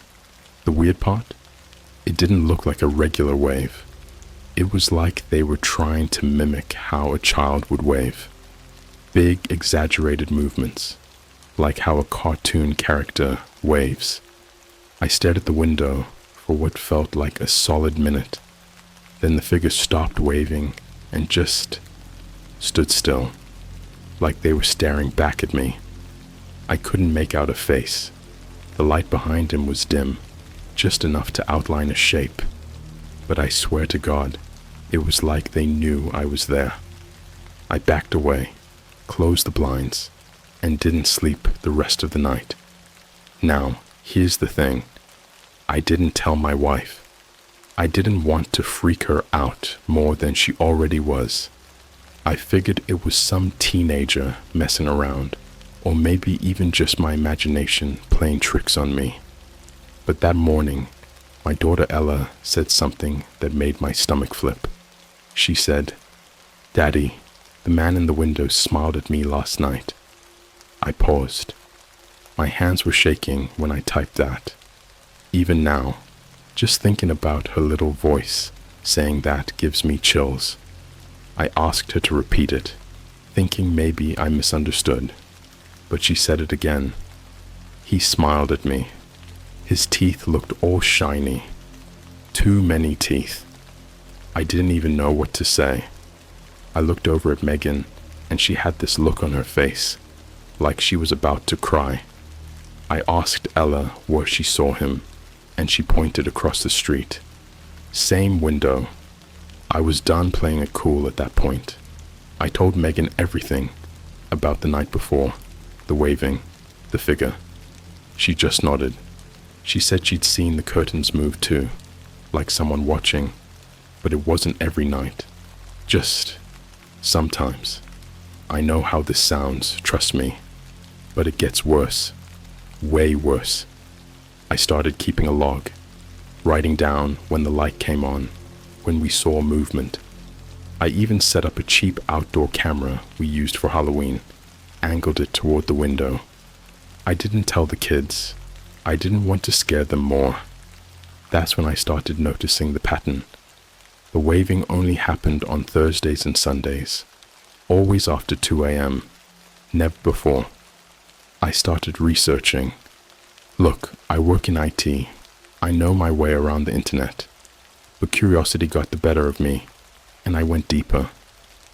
The weird part? It didn't look like a regular wave. It was like they were trying to mimic how a child would wave. Big, exaggerated movements, like how a cartoon character waves. I stared at the window for what felt like a solid minute. Then the figure stopped waving and just stood still, like they were staring back at me. I couldn't make out a face. The light behind him was dim, just enough to outline a shape. But I swear to God, it was like they knew I was there. I backed away, closed the blinds, and didn't sleep the rest of the night. Now, here's the thing. I didn't tell my wife. I didn't want to freak her out more than she already was. I figured it was some teenager messing around, or maybe even just my imagination playing tricks on me. But that morning, my daughter Ella said something that made my stomach flip. She said, "Daddy, the man in the window smiled at me last night." I paused. My hands were shaking when I typed that. Even now, just thinking about her little voice saying that gives me chills. I asked her to repeat it, thinking maybe I misunderstood, but she said it again. He smiled at me. His teeth looked all shiny. Too many teeth. I didn't even know what to say. I looked over at Megan, and she had this look on her face, like she was about to cry. I asked Ella where she saw him, and she pointed across the street. Same window. I was done playing it cool at that point. I told Megan everything about the night before, the waving, the figure. She just nodded. She said she'd seen the curtains move too, like someone watching, but it wasn't every night. Just sometimes. I know how this sounds, trust me, but it gets worse, way worse. I started keeping a log, writing down when the light came on, when we saw movement. I even set up a cheap outdoor camera we used for Halloween, angled it toward the window. I didn't tell the kids. I didn't want to scare them more. That's when I started noticing the pattern. The waving only happened on Thursdays and Sundays, always after 2 a.m., never before. I started researching. Look, I work in IT. I know my way around the internet. But curiosity got the better of me, and I went deeper,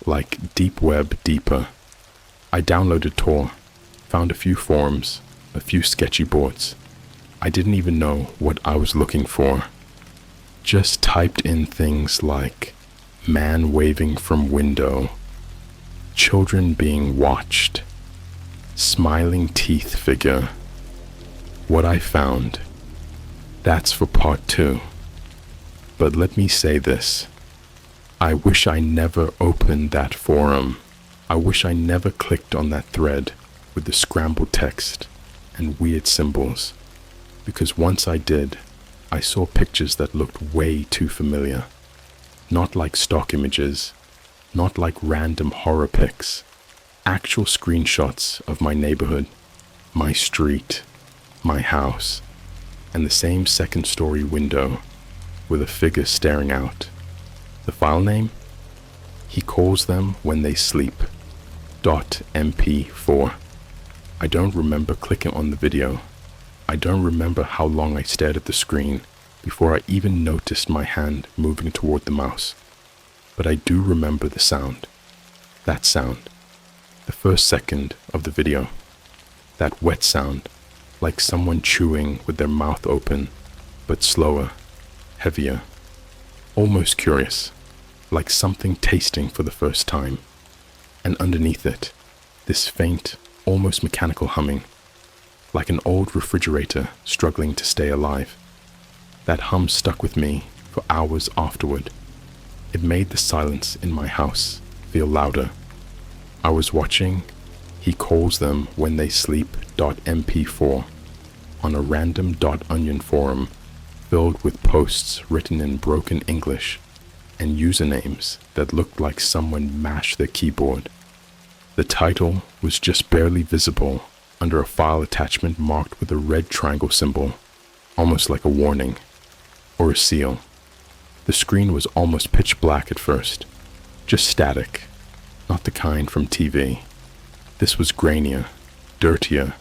like deep web deeper. I downloaded Tor, found a few forums, a few sketchy boards. I didn't even know what I was looking for. Just typed in things like man waving from window, children being watched, smiling teeth figure. What I found, that's for part 2. But let me say this. I wish I never opened that forum. I wish I never clicked on that thread with the scrambled text and weird symbols. Because once I did, I saw pictures that looked way too familiar. Not like stock images, not like random horror pics. Actual screenshots of my neighborhood, my street, my house, and the same second-story window with a figure staring out. The file name? He calls them when they sleep. .mp4. I don't remember clicking on the video. I don't remember how long I stared at the screen before I even noticed my hand moving toward the mouse. But I do remember the sound. That sound. The first second of the video. That wet sound, like someone chewing with their mouth open, but slower, heavier, almost curious, like something tasting for the first time. And underneath it, this faint, almost mechanical humming, like an old refrigerator struggling to stay alive. That hum stuck with me for hours afterward. It made the silence in my house feel louder. I was watching He Calls Them When They Sleep .mp4 on a random .onion forum filled with posts written in broken English and usernames that looked like someone mashed their keyboard. The title was just barely visible under a file attachment marked with a red triangle symbol, almost like a warning, or a seal. The screen was almost pitch black at first, just static, not the kind from TV. This was grainier, dirtier,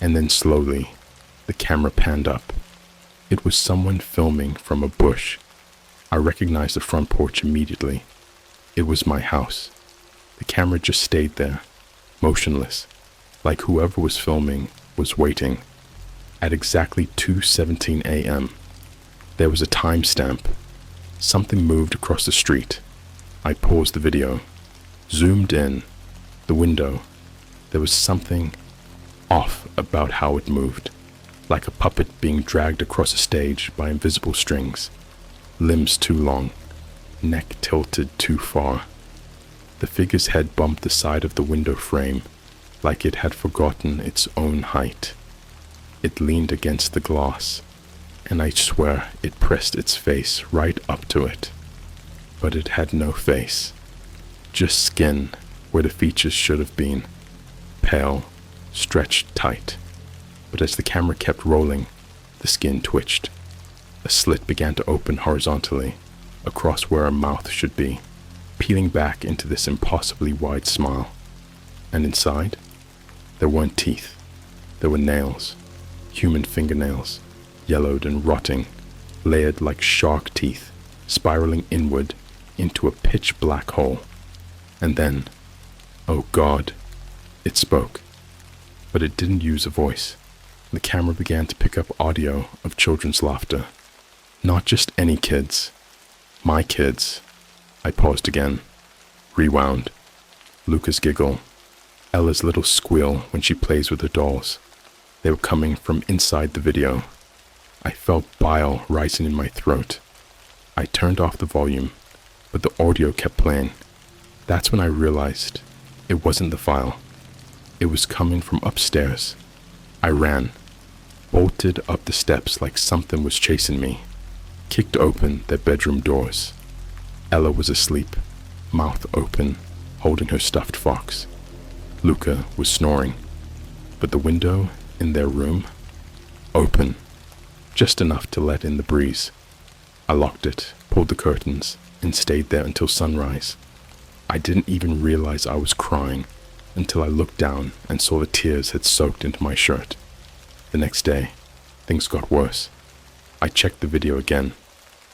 and then slowly, the camera panned up. It was someone filming from a bush. I recognized the front porch immediately. It was my house. The camera just stayed there, motionless, like whoever was filming was waiting. At exactly 2:17 a.m., there was a timestamp. Something moved across the street. I paused the video, zoomed in, the window. There was something off about how it moved, like a puppet being dragged across a stage by invisible strings. Limbs too long, neck tilted too far. The figure's head bumped the side of the window frame, like it had forgotten its own height. It leaned against the glass, and I swear it pressed its face right up to it. But it had no face, just skin where the features should have been, pale, stretched tight. But as the camera kept rolling, the skin twitched. A slit began to open horizontally, across where a mouth should be, peeling back into this impossibly wide smile. And inside, there weren't teeth. There were nails, human fingernails, yellowed and rotting, layered like shark teeth, spiraling inward into a pitch black hole. And then, oh God, it spoke. But it didn't use a voice. The camera began to pick up audio of children's laughter. Not just any kids. My kids. I paused again. Rewound. Lucas giggle. Ella's little squeal when she plays with her dolls. They were coming from inside the video. I felt bile rising in my throat. I turned off the volume, but the audio kept playing. That's when I realized it wasn't the file. It was coming from upstairs. I ran, bolted up the steps like something was chasing me, kicked open their bedroom doors. Ella was asleep, mouth open, holding her stuffed fox. Luca was snoring, but the window in their room, open, just enough to let in the breeze. I locked it, pulled the curtains, and stayed there until sunrise. I didn't even realize I was crying until I looked down and saw the tears had soaked into my shirt. The next day, things got worse. I checked the video again.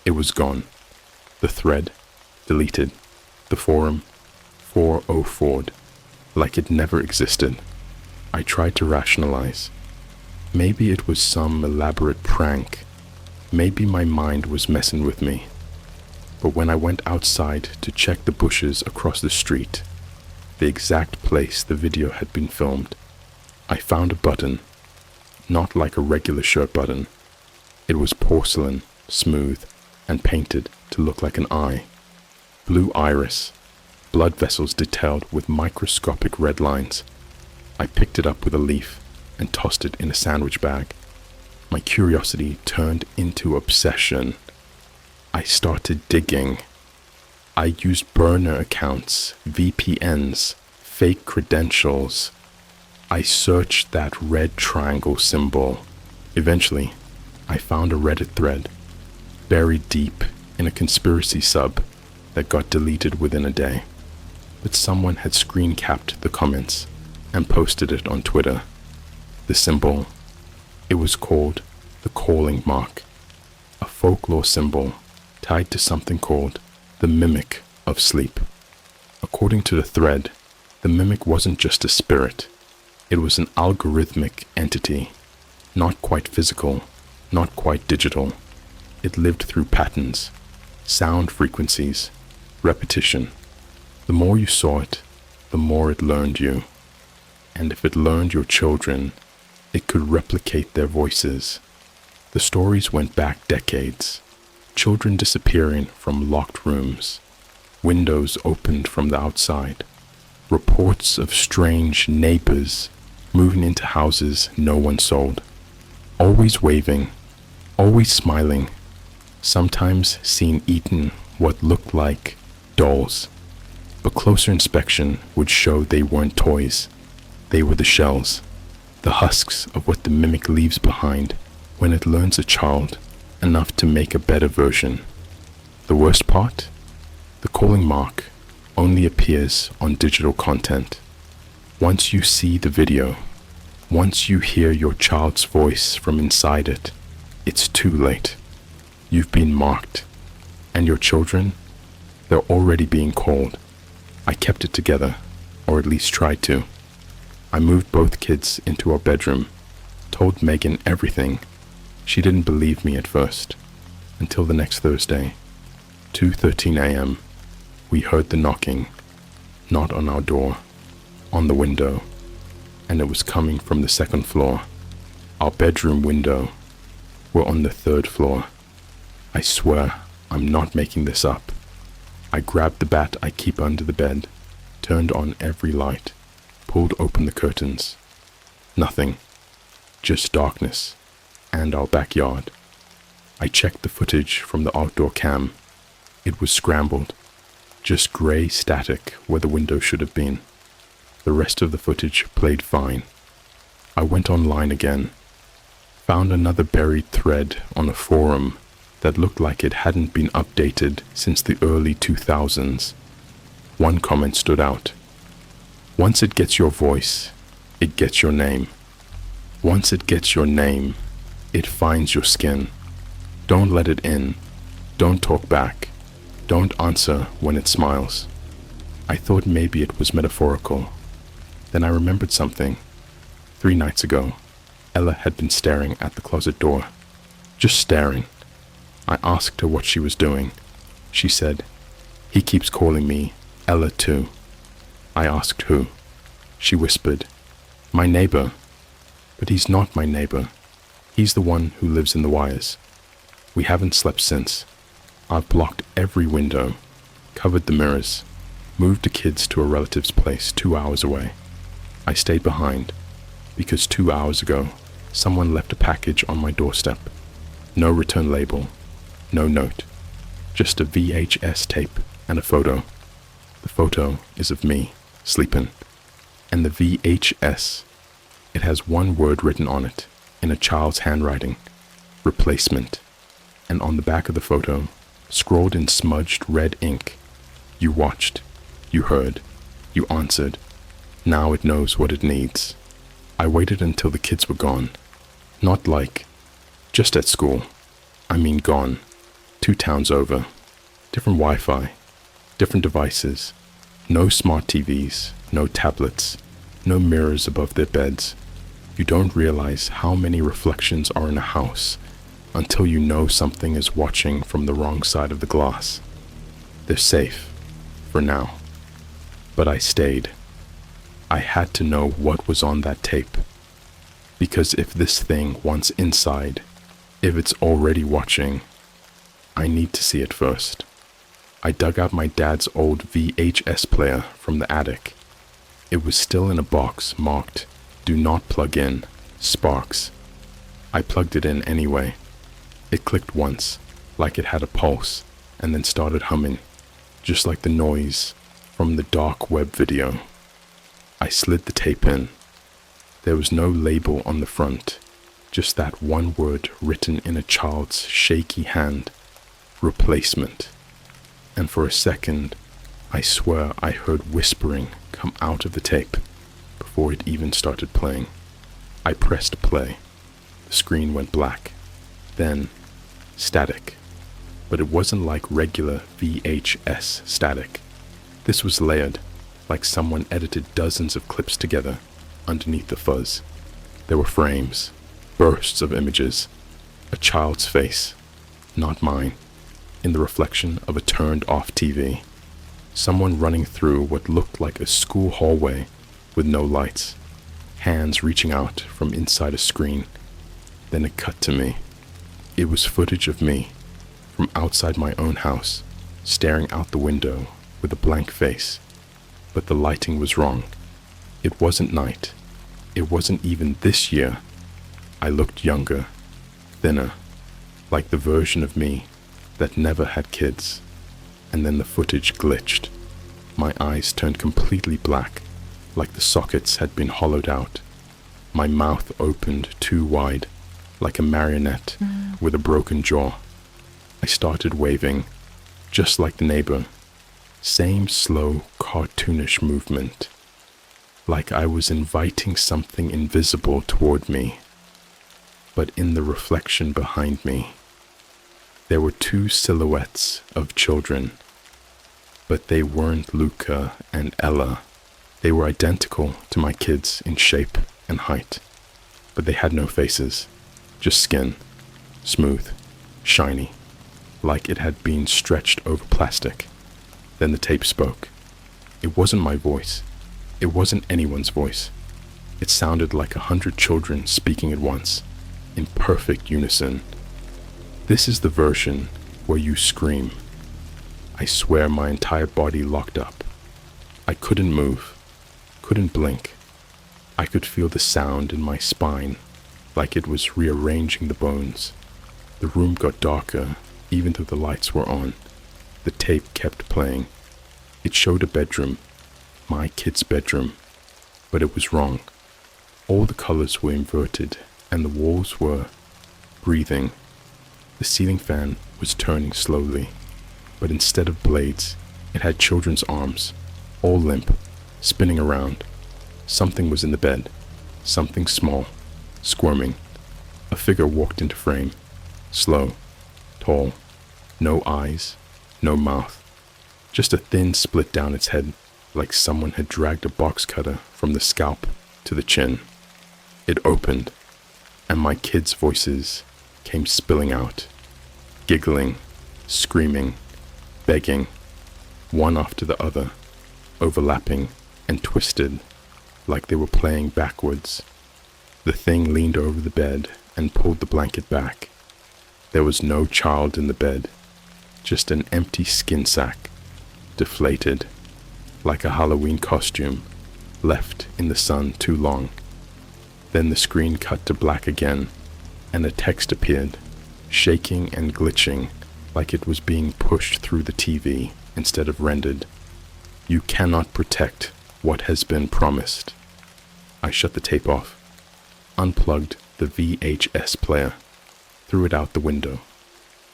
It was gone. The thread, deleted. The forum, 404'd, like it never existed. I tried to rationalize. Maybe it was some elaborate prank. Maybe my mind was messing with me. But when I went outside to check the bushes across the street, the exact place the video had been filmed, I found a button, not like a regular shirt button. It was porcelain, smooth, and painted to look like an eye. Blue iris, blood vessels detailed with microscopic red lines. I picked it up with a leaf and tossed it in a sandwich bag. My curiosity turned into obsession. I started digging. I used burner accounts, VPNs, fake credentials. I searched that red triangle symbol. Eventually, I found a Reddit thread, buried deep in a conspiracy sub that got deleted within a day. But someone had screen capped the comments and posted it on Twitter. The symbol, it was called the calling mark, a folklore symbol tied to something called the mimic of sleep. According to the thread, the mimic wasn't just a spirit. It was an algorithmic entity, not quite physical, not quite digital. It lived through patterns, sound frequencies, repetition. The more you saw it, the more it learned you. And if it learned your children, it could replicate their voices. The stories went back decades. Children disappearing from locked rooms, windows opened from the outside, reports of strange neighbors moving into houses no one sold, always waving, always smiling, sometimes seen eating what looked like dolls, but closer inspection would show they weren't toys. They were the shells, the husks of what the mimic leaves behind when it learns a child enough to make a better version. The worst part? The calling mark only appears on digital content. Once you see the video, once you hear your child's voice from inside it, it's too late. You've been marked. And your children? They're already being called. I kept it together, or at least tried to. I moved both kids into our bedroom, told Megan everything. She didn't believe me at first, until the next Thursday, 2:13 a.m., we heard the knocking, not on our door, on the window, and it was coming from the second floor. Our bedroom window were on the third floor. I swear I'm not making this up. I grabbed the bat I keep under the bed, turned on every light, pulled open the curtains. Nothing, just darkness and our backyard. I checked the footage from the outdoor cam. It was scrambled, just gray static where the window should have been. The rest of the footage played fine. I went online again, found another buried thread on a forum that looked like it hadn't been updated since the early 2000s. One comment stood out. Once it gets your voice, it gets your name. Once it gets your name, it finds your skin. Don't let it in. Don't talk back. Don't answer when it smiles. I thought maybe it was metaphorical. Then I remembered something. 3 nights ago, Ella had been staring at the closet door. Just staring. I asked her what she was doing. She said, "He keeps calling me Ella too." I asked who. She whispered, "My neighbor." But he's not my neighbor. He's the one who lives in the wires. We haven't slept since. I've blocked every window, covered the mirrors, moved the kids to a relative's place 2 hours away. I stayed behind because 2 hours ago, someone left a package on my doorstep. No return label, no note, just a VHS tape and a photo. The photo is of me, sleeping. And the VHS, it has one word written on it in a child's handwriting, replacement. And on the back of the photo, scrawled in smudged red ink, you watched, you heard, you answered. Now it knows what it needs. I waited until the kids were gone. Not like, just at school. I mean gone. 2 towns over. Different Wi-Fi. Different devices. No smart TVs. No tablets. No mirrors above their beds. You don't realize how many reflections are in a house until you know something is watching from the wrong side of the glass. They're safe. For now. But I stayed. I had to know what was on that tape. Because if this thing wants inside, if it's already watching, I need to see it first. I dug out my dad's old VHS player from the attic. It was still in a box marked, "Do not plug in, sparks." I plugged it in anyway. It clicked once, like it had a pulse, and then started humming, just like the noise from the dark web video. I slid the tape in. There was no label on the front, just that one word written in a child's shaky hand, replacement. And for a second, I swear I heard whispering come out of the tape before it even started playing. I pressed play. The screen went black. Then, static. But it wasn't like regular VHS static. This was layered, like someone edited dozens of clips together underneath the fuzz. There were frames, bursts of images, a child's face, not mine, in the reflection of a turned-off TV. Someone running through what looked like a school hallway with no lights, hands reaching out from inside a screen. Then it cut to me. It was footage of me, from outside my own house, staring out the window with a blank face. But the lighting was wrong. It wasn't night. It wasn't even this year. I looked younger, thinner, like the version of me that never had kids. And then the footage glitched. My eyes turned completely black, like the sockets had been hollowed out. My mouth opened too wide, like a marionette with a broken jaw. I started waving, just like the neighbor. Same slow, cartoonish movement, like I was inviting something invisible toward me. But in the reflection behind me, there were 2 silhouettes of children. But they weren't Luca and Ella. They were identical to my kids in shape and height. But they had no faces, just skin, smooth, shiny, like it had been stretched over plastic. Then the tape spoke. It wasn't my voice. It wasn't anyone's voice. It sounded like 100 children speaking at once, in perfect unison. This is the version where you scream. I swear my entire body locked up. I couldn't move, couldn't blink. I could feel the sound in my spine, like it was rearranging the bones. The room got darker, even though the lights were on. The tape kept playing. It showed a bedroom, my kid's bedroom, but it was wrong. All the colors were inverted, and the walls were breathing. The ceiling fan was turning slowly, but instead of blades, it had children's arms, all limp, spinning around. Something was in the bed, something small, squirming. A figure walked into frame, slow, tall, no eyes, no mouth, just a thin split down its head, like someone had dragged a box cutter from the scalp to the chin. It opened, and my kids' voices came spilling out, giggling, screaming, begging, one after the other, overlapping and twisted, like they were playing backwards. The thing leaned over the bed and pulled the blanket back. There was no child in the bed, just an empty skin sack, deflated, like a Halloween costume, left in the sun too long. Then the screen cut to black again, and a text appeared, shaking and glitching like it was being pushed through the TV instead of rendered. You cannot protect what has been promised. I shut the tape off, unplugged the VHS player, threw it out the window.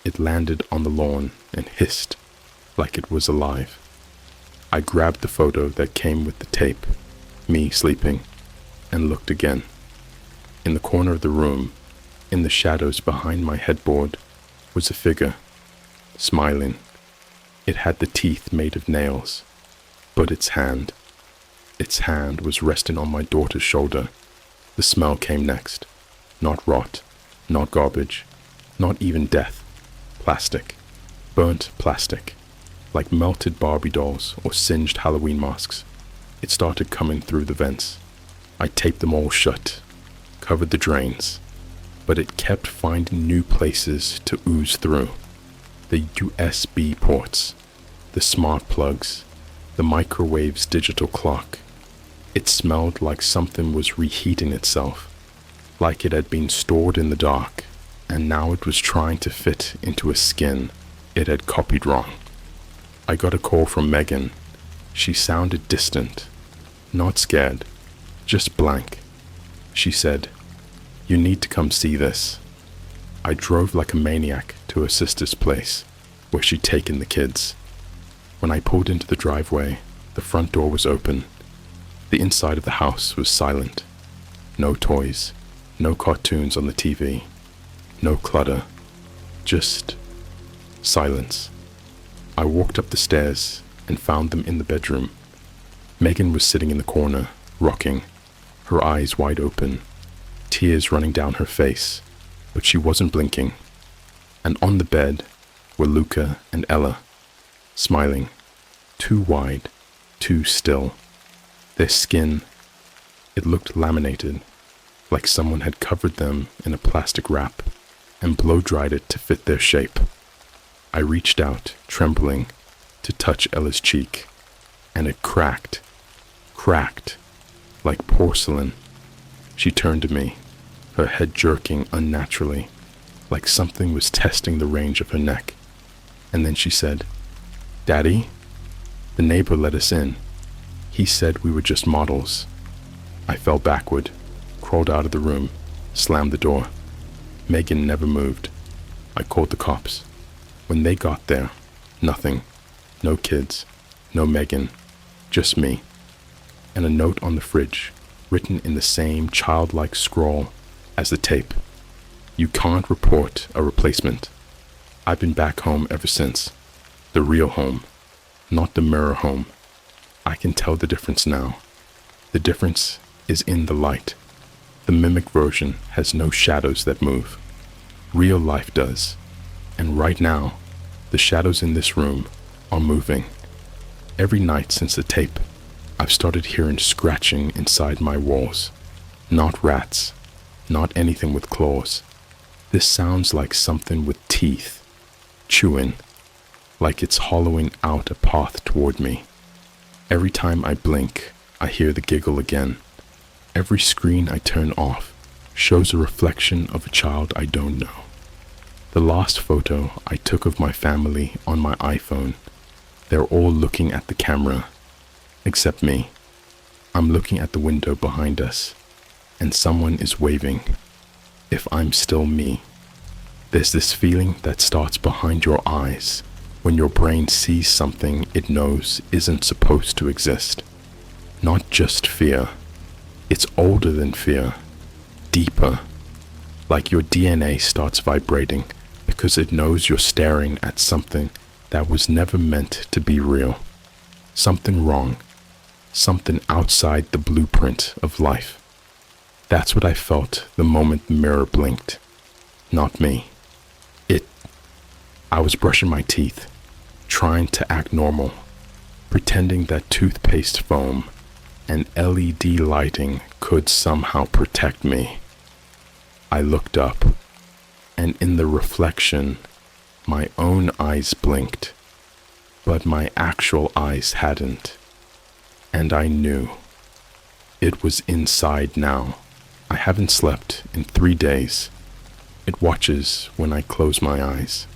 It landed on the lawn and hissed like it was alive. I grabbed the photo that came with the tape, me sleeping, and looked again. In the corner of the room, in the shadows behind my headboard, was a figure, smiling. It had the teeth made of nails, but its hand was resting on my daughter's shoulder. The smell came next. Not rot, not garbage, not even death. Plastic, burnt plastic, like melted Barbie dolls or singed Halloween masks. It started coming through the vents. I taped them all shut, covered the drains, but it kept finding new places to ooze through. The USB ports, the smart plugs, the microwave's digital clock. It smelled like something was reheating itself, like it had been stored in the dark, and now it was trying to fit into a skin it had copied wrong. I got a call from Megan. She sounded distant, not scared, just blank. She said, "You need to come see this." I drove like a maniac to her sister's place, where she'd taken the kids. When I pulled into the driveway, the front door was open. The inside of the house was silent. No toys, no cartoons on the TV, no clutter, just silence. I walked up the stairs and found them in the bedroom. Megan was sitting in the corner, rocking, her eyes wide open, tears running down her face, but she wasn't blinking. And on the bed were Luca and Ella, smiling, too wide, too still. Their skin, it looked laminated, like someone had covered them in a plastic wrap and blow-dried it to fit their shape. I reached out, trembling, to touch Ella's cheek, and it cracked, like porcelain. She turned to me, her head jerking unnaturally, like something was testing the range of her neck. And then she said, "Daddy, the neighbor let us in. He said we were just models." I fell backward, crawled out of the room, slammed the door. Megan never moved. I called the cops. When they got there, nothing. No kids, no Megan, just me. And a note on the fridge, written in the same childlike scrawl as the tape. "You can't report a replacement. I've been back home ever since. The real home, not the mirror home. I can tell the difference now. The difference is in the light. The mimic version has no shadows that move. Real life does. And right now, the shadows in this room are moving. Every night since the tape, I've started hearing scratching inside my walls. Not rats, not anything with claws. This sounds like something with teeth, chewing, like it's hollowing out a path toward me. Every time I blink, I hear the giggle again. Every screen I turn off shows a reflection of a child I don't know. The last photo I took of my family on my iPhone, they're all looking at the camera, except me. I'm looking at the window behind us, and someone is waving. If I'm still me. There's this feeling that starts behind your eyes when your brain sees something it knows isn't supposed to exist. Not just fear. It's older than fear. Deeper. Like your DNA starts vibrating because it knows you're staring at something that was never meant to be real. Something wrong. Something outside the blueprint of life. That's what I felt the moment the mirror blinked. Not me. I was brushing my teeth, trying to act normal, pretending that toothpaste foam and LED lighting could somehow protect me. I looked up, and in the reflection, my own eyes blinked, but my actual eyes hadn't. And I knew. It was inside now. I haven't slept in 3 days. It watches when I close my eyes.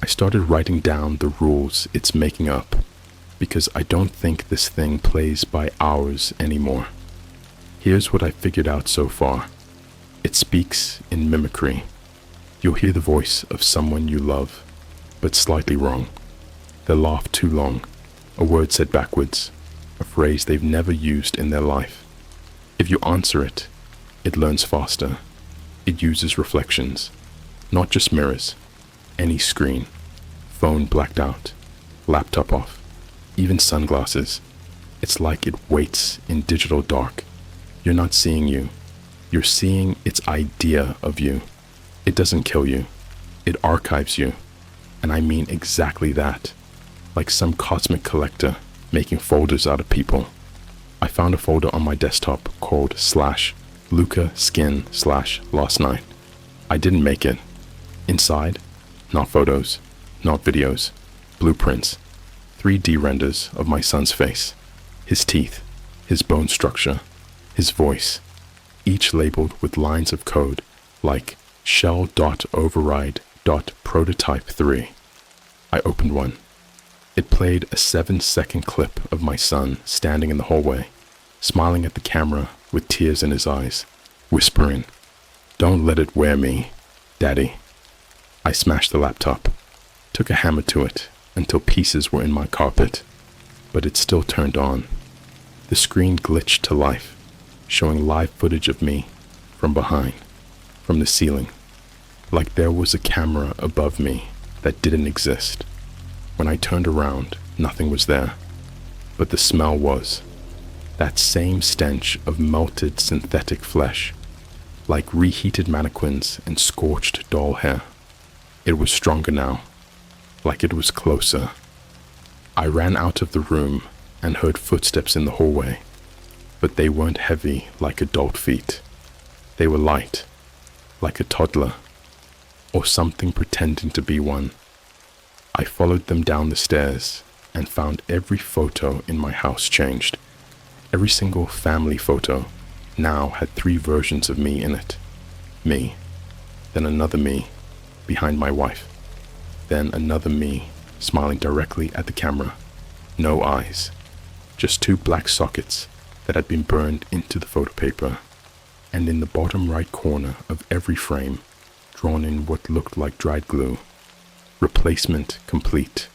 I started writing down the rules it's making up, because I don't think this thing plays by hours anymore. Here's what I figured out so far. It speaks in mimicry. You'll hear the voice of someone you love, but slightly wrong. They'll laugh too long, a word said backwards, a phrase they've never used in their life. If you answer it, it learns faster. It uses reflections, not just mirrors, any screen, phone blacked out, laptop off, even sunglasses. It's like it waits in digital dark. You're not seeing you. You're seeing its idea of you. It doesn't kill you. It archives you. And I mean exactly that. Like some cosmic collector making folders out of people. I found a folder on my desktop called /Luca/Skin/Last Night. I didn't make it. Inside, not photos, not videos, blueprints, 3D renders of my son's face, his teeth, his bone structure, his voice, each labeled with lines of code like shell.override.prototype3. I opened one. It played a 7-second clip of my son standing in the hallway, smiling at the camera with tears in his eyes, whispering, "Don't let it wear me, Daddy." I smashed the laptop, took a hammer to it until pieces were in my carpet, but it still turned on. The screen glitched to life, showing live footage of me from behind, from the ceiling, like there was a camera above me that didn't exist. When I turned around, nothing was there, but the smell was. That same stench of melted synthetic flesh, like reheated mannequins and scorched doll hair. It was stronger now, like it was closer. I ran out of the room and heard footsteps in the hallway, but they weren't heavy like adult feet. They were light, like a toddler, or something pretending to be one. I followed them down the stairs and found every photo in my house changed. Every single family photo now had 3 versions of me in it. Me, then another me behind my wife, then another me smiling directly at the camera. No eyes, just 2 black sockets that had been burned into the photo paper, and in the bottom right corner of every frame, drawn in what looked like dried glue, "Replacement complete.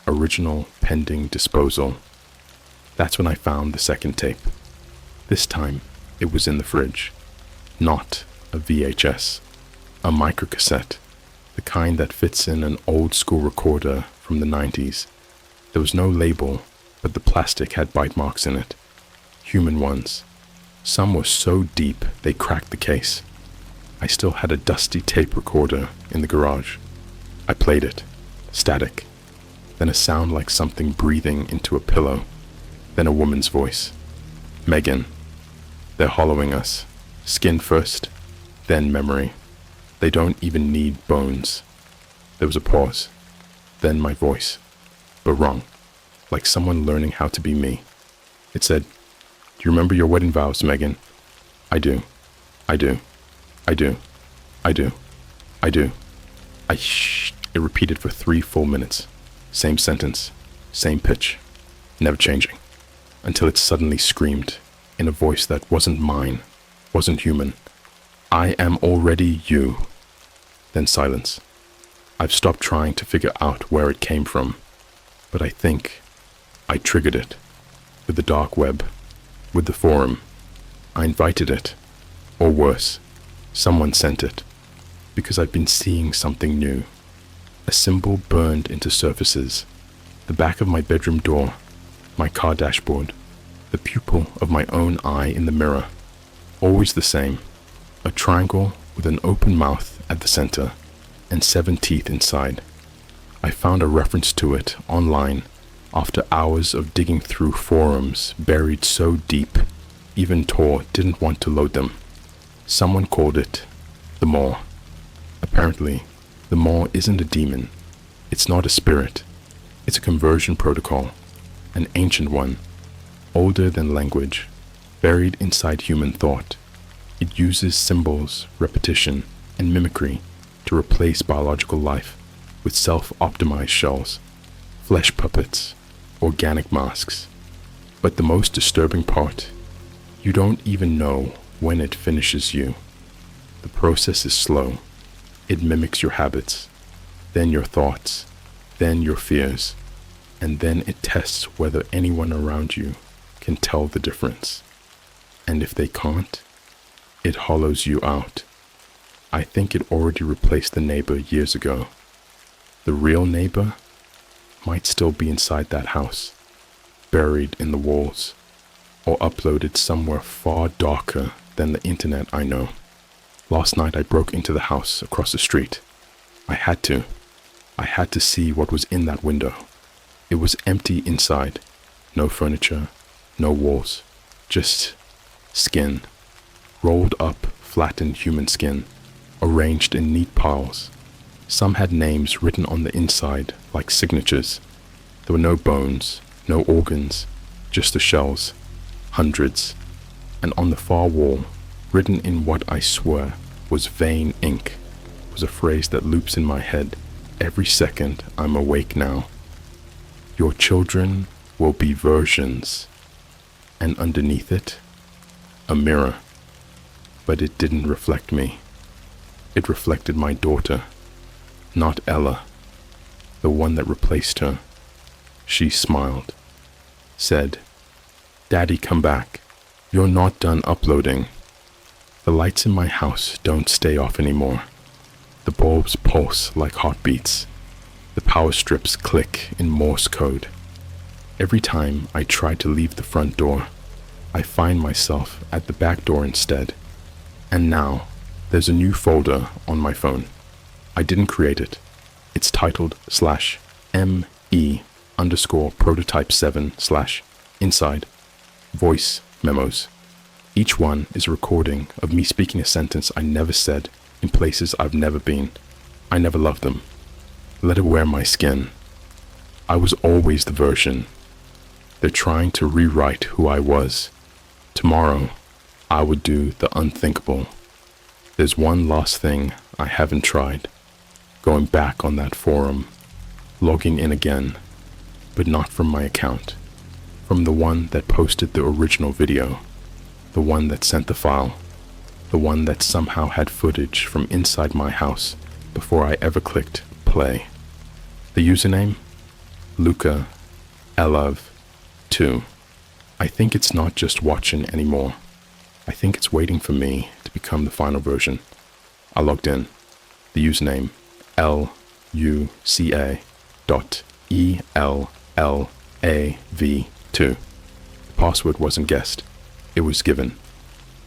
Original pending disposal." That's when I found the second tape. This time, it was in the fridge. Not a VHS, a microcassette, the kind that fits in an old school recorder from the 90s. There was no label, but the plastic had bite marks in it. Human ones. Some were so deep they cracked the case. I still had a dusty tape recorder in the garage. I played it, static, then a sound like something breathing into a pillow, then a woman's voice. "Megan, they're hollowing us. Skin first, then memory. They don't even need bones." There was a pause, then my voice, but wrong, like someone learning how to be me. It said, "Do you remember your wedding vows, Megan?" "I do. I do. I do. I do. I do. It repeated for 3 full minutes. Same sentence, same pitch, never changing, until it suddenly screamed, in a voice that wasn't mine, wasn't human, "I am already you." Then silence. I've stopped trying to figure out where it came from, but I think I triggered it. With the dark web, with the forum. I invited it, or worse, someone sent it, because I've been seeing something new. A symbol burned into surfaces, the back of my bedroom door, my car dashboard, the pupil of my own eye in the mirror, always the same, a triangle with an open mouth at the center and 7 teeth inside. I found a reference to it online After hours of digging through forums buried so deep, even Tor didn't want to load them. Someone called it the Maw. Apparently, the Maw isn't a demon. It's not a spirit. It's a conversion protocol, an ancient one, older than language, buried inside human thought. It uses symbols, repetition, and mimicry to replace biological life with self-optimized shells, flesh puppets, organic masks. But the most disturbing part, you don't even know when it finishes you. The process is slow. It mimics your habits, then your thoughts, then your fears, and then it tests whether anyone around you can tell the difference. And if they can't, it hollows you out. I think it already replaced the neighbor years ago. The real neighbor might still be inside that house, buried in the walls, or uploaded somewhere far darker than the internet I know. Last night I broke into the house across the street. I had to. I had to see what was in that window. It was empty inside. No furniture, no walls, just skin. Rolled up, flattened human skin, arranged in neat piles. Some had names written on the inside like signatures. There were no bones, no organs, just the shells, hundreds. And on the far wall, written in what I swear was vein ink, was a phrase that loops in my head every second I'm awake now. Your children will be versions. And underneath it, a mirror. But it didn't reflect me. It reflected my daughter, not Ella, the one that replaced her. She smiled, said, "Daddy, come back. You're not done uploading." The lights in my house don't stay off anymore. The bulbs pulse like heartbeats. The power strips click in Morse code. Every time I try to leave the front door, I find myself at the back door instead. And now, there's a new folder on my phone. I didn't create it. It's titled /ME_prototype7/inside voice memos. Each one is a recording of me speaking a sentence I never said in places I've never been. I never loved them. Let it wear my skin. I was always the version. They're trying to rewrite who I was. Tomorrow, I would do the unthinkable. There's one last thing I haven't tried. Going back on that forum, logging in again, but not from my account. From the one that posted the original video, the one that sent the file, the one that somehow had footage from inside my house before I ever clicked play. The username? Luca Elav 2. I think it's not just watching anymore. I think it's waiting for me to become the final version. I logged in. The username luca.ellav2. The password wasn't guessed. It was given.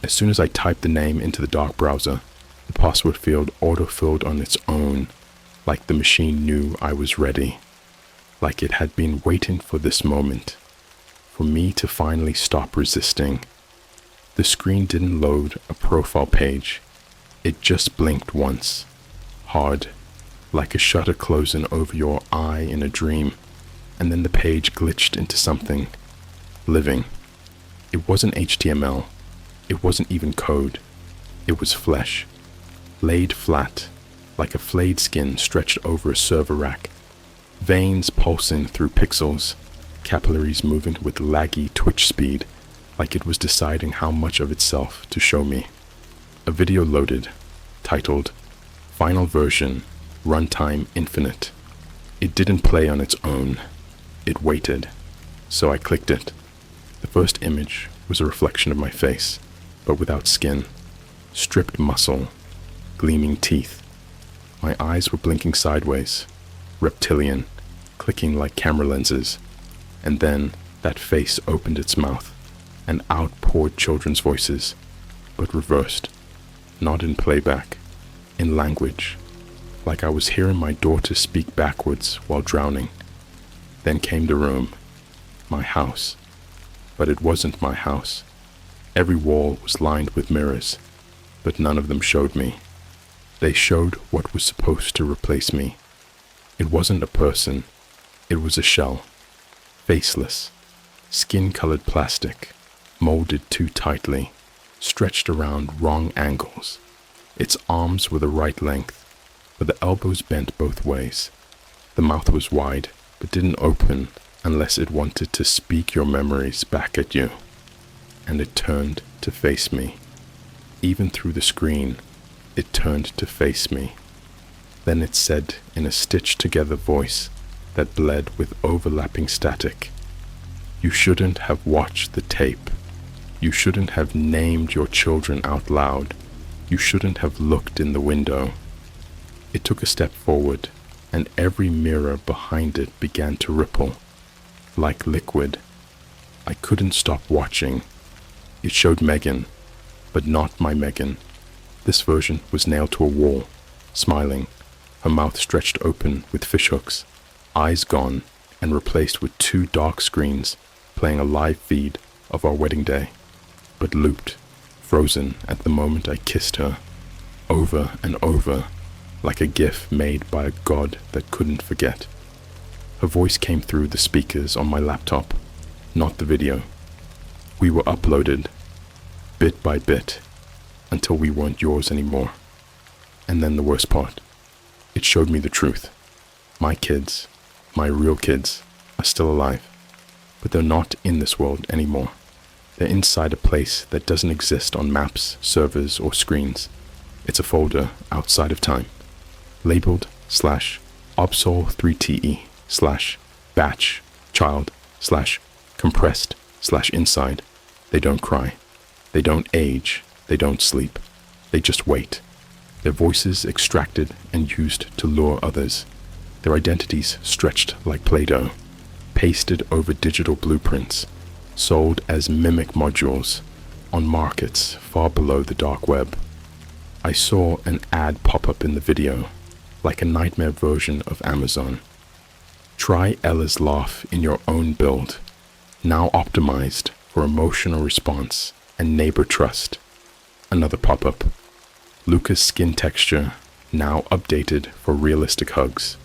As soon as I typed the name into the dark browser, the password field auto-filled on its own, like the machine knew I was ready. Like it had been waiting for this moment, for me to finally stop resisting. The screen didn't load a profile page. It just blinked once, hard, like a shutter closing over your eye in a dream, and then the page glitched into something living. It wasn't HTML. It wasn't even code. It was flesh, laid flat, like a flayed skin stretched over a server rack, veins pulsing through pixels, capillaries moving with laggy twitch speed, like it was deciding how much of itself to show me. A video loaded, titled, Final Version, Runtime Infinite. It didn't play on its own. It waited. So I clicked it. The first image was a reflection of my face, but without skin. Stripped muscle, gleaming teeth. My eyes were blinking sideways, reptilian, clicking like camera lenses. And then that face opened its mouth, and out poured children's voices, but reversed, not in playback, in language, like I was hearing my daughter speak backwards while drowning. Then came the room, my house. But it wasn't my house. Every wall was lined with mirrors, but none of them showed me. They showed what was supposed to replace me. It wasn't a person, it was a shell. Faceless, skin-colored plastic, molded too tightly, stretched around wrong angles. Its arms were the right length, but the elbows bent both ways. The mouth was wide, but didn't open unless it wanted to speak your memories back at you. And it turned to face me. Even through the screen, it turned to face me. Then it said in a stitched-together voice that bled with overlapping static, "You shouldn't have watched the tape. You shouldn't have named your children out loud. You shouldn't have looked in the window." It took a step forward, and every mirror behind it began to ripple, like liquid. I couldn't stop watching. It showed Megan, but not my Megan. This version was nailed to a wall, smiling, her mouth stretched open with fishhooks, eyes gone and replaced with two dark screens playing a live feed of our wedding day, but looped, frozen at the moment I kissed her, over and over, like a gif made by a god that couldn't forget. Her voice came through the speakers on my laptop, not the video. We were uploaded, bit by bit, until we weren't yours anymore. And then the worst part. It showed me the truth. My kids, my real kids, are still alive, but they're not in this world anymore. They're inside a place that doesn't exist on maps, servers, or screens. It's a folder outside of time, labeled /obsol3te/batch child/compressed/inside. They don't cry. They don't age. They don't sleep. They just wait. Their voices extracted and used to lure others. Their identities stretched like Play-Doh, pasted over digital blueprints, sold as mimic modules on markets far below the dark web. I saw an ad pop up in the video, like a nightmare version of Amazon. Try Ella's laugh in your own build, now optimized for emotional response and neighbor trust. Another pop-up. Luca's skin texture, now updated for realistic hugs,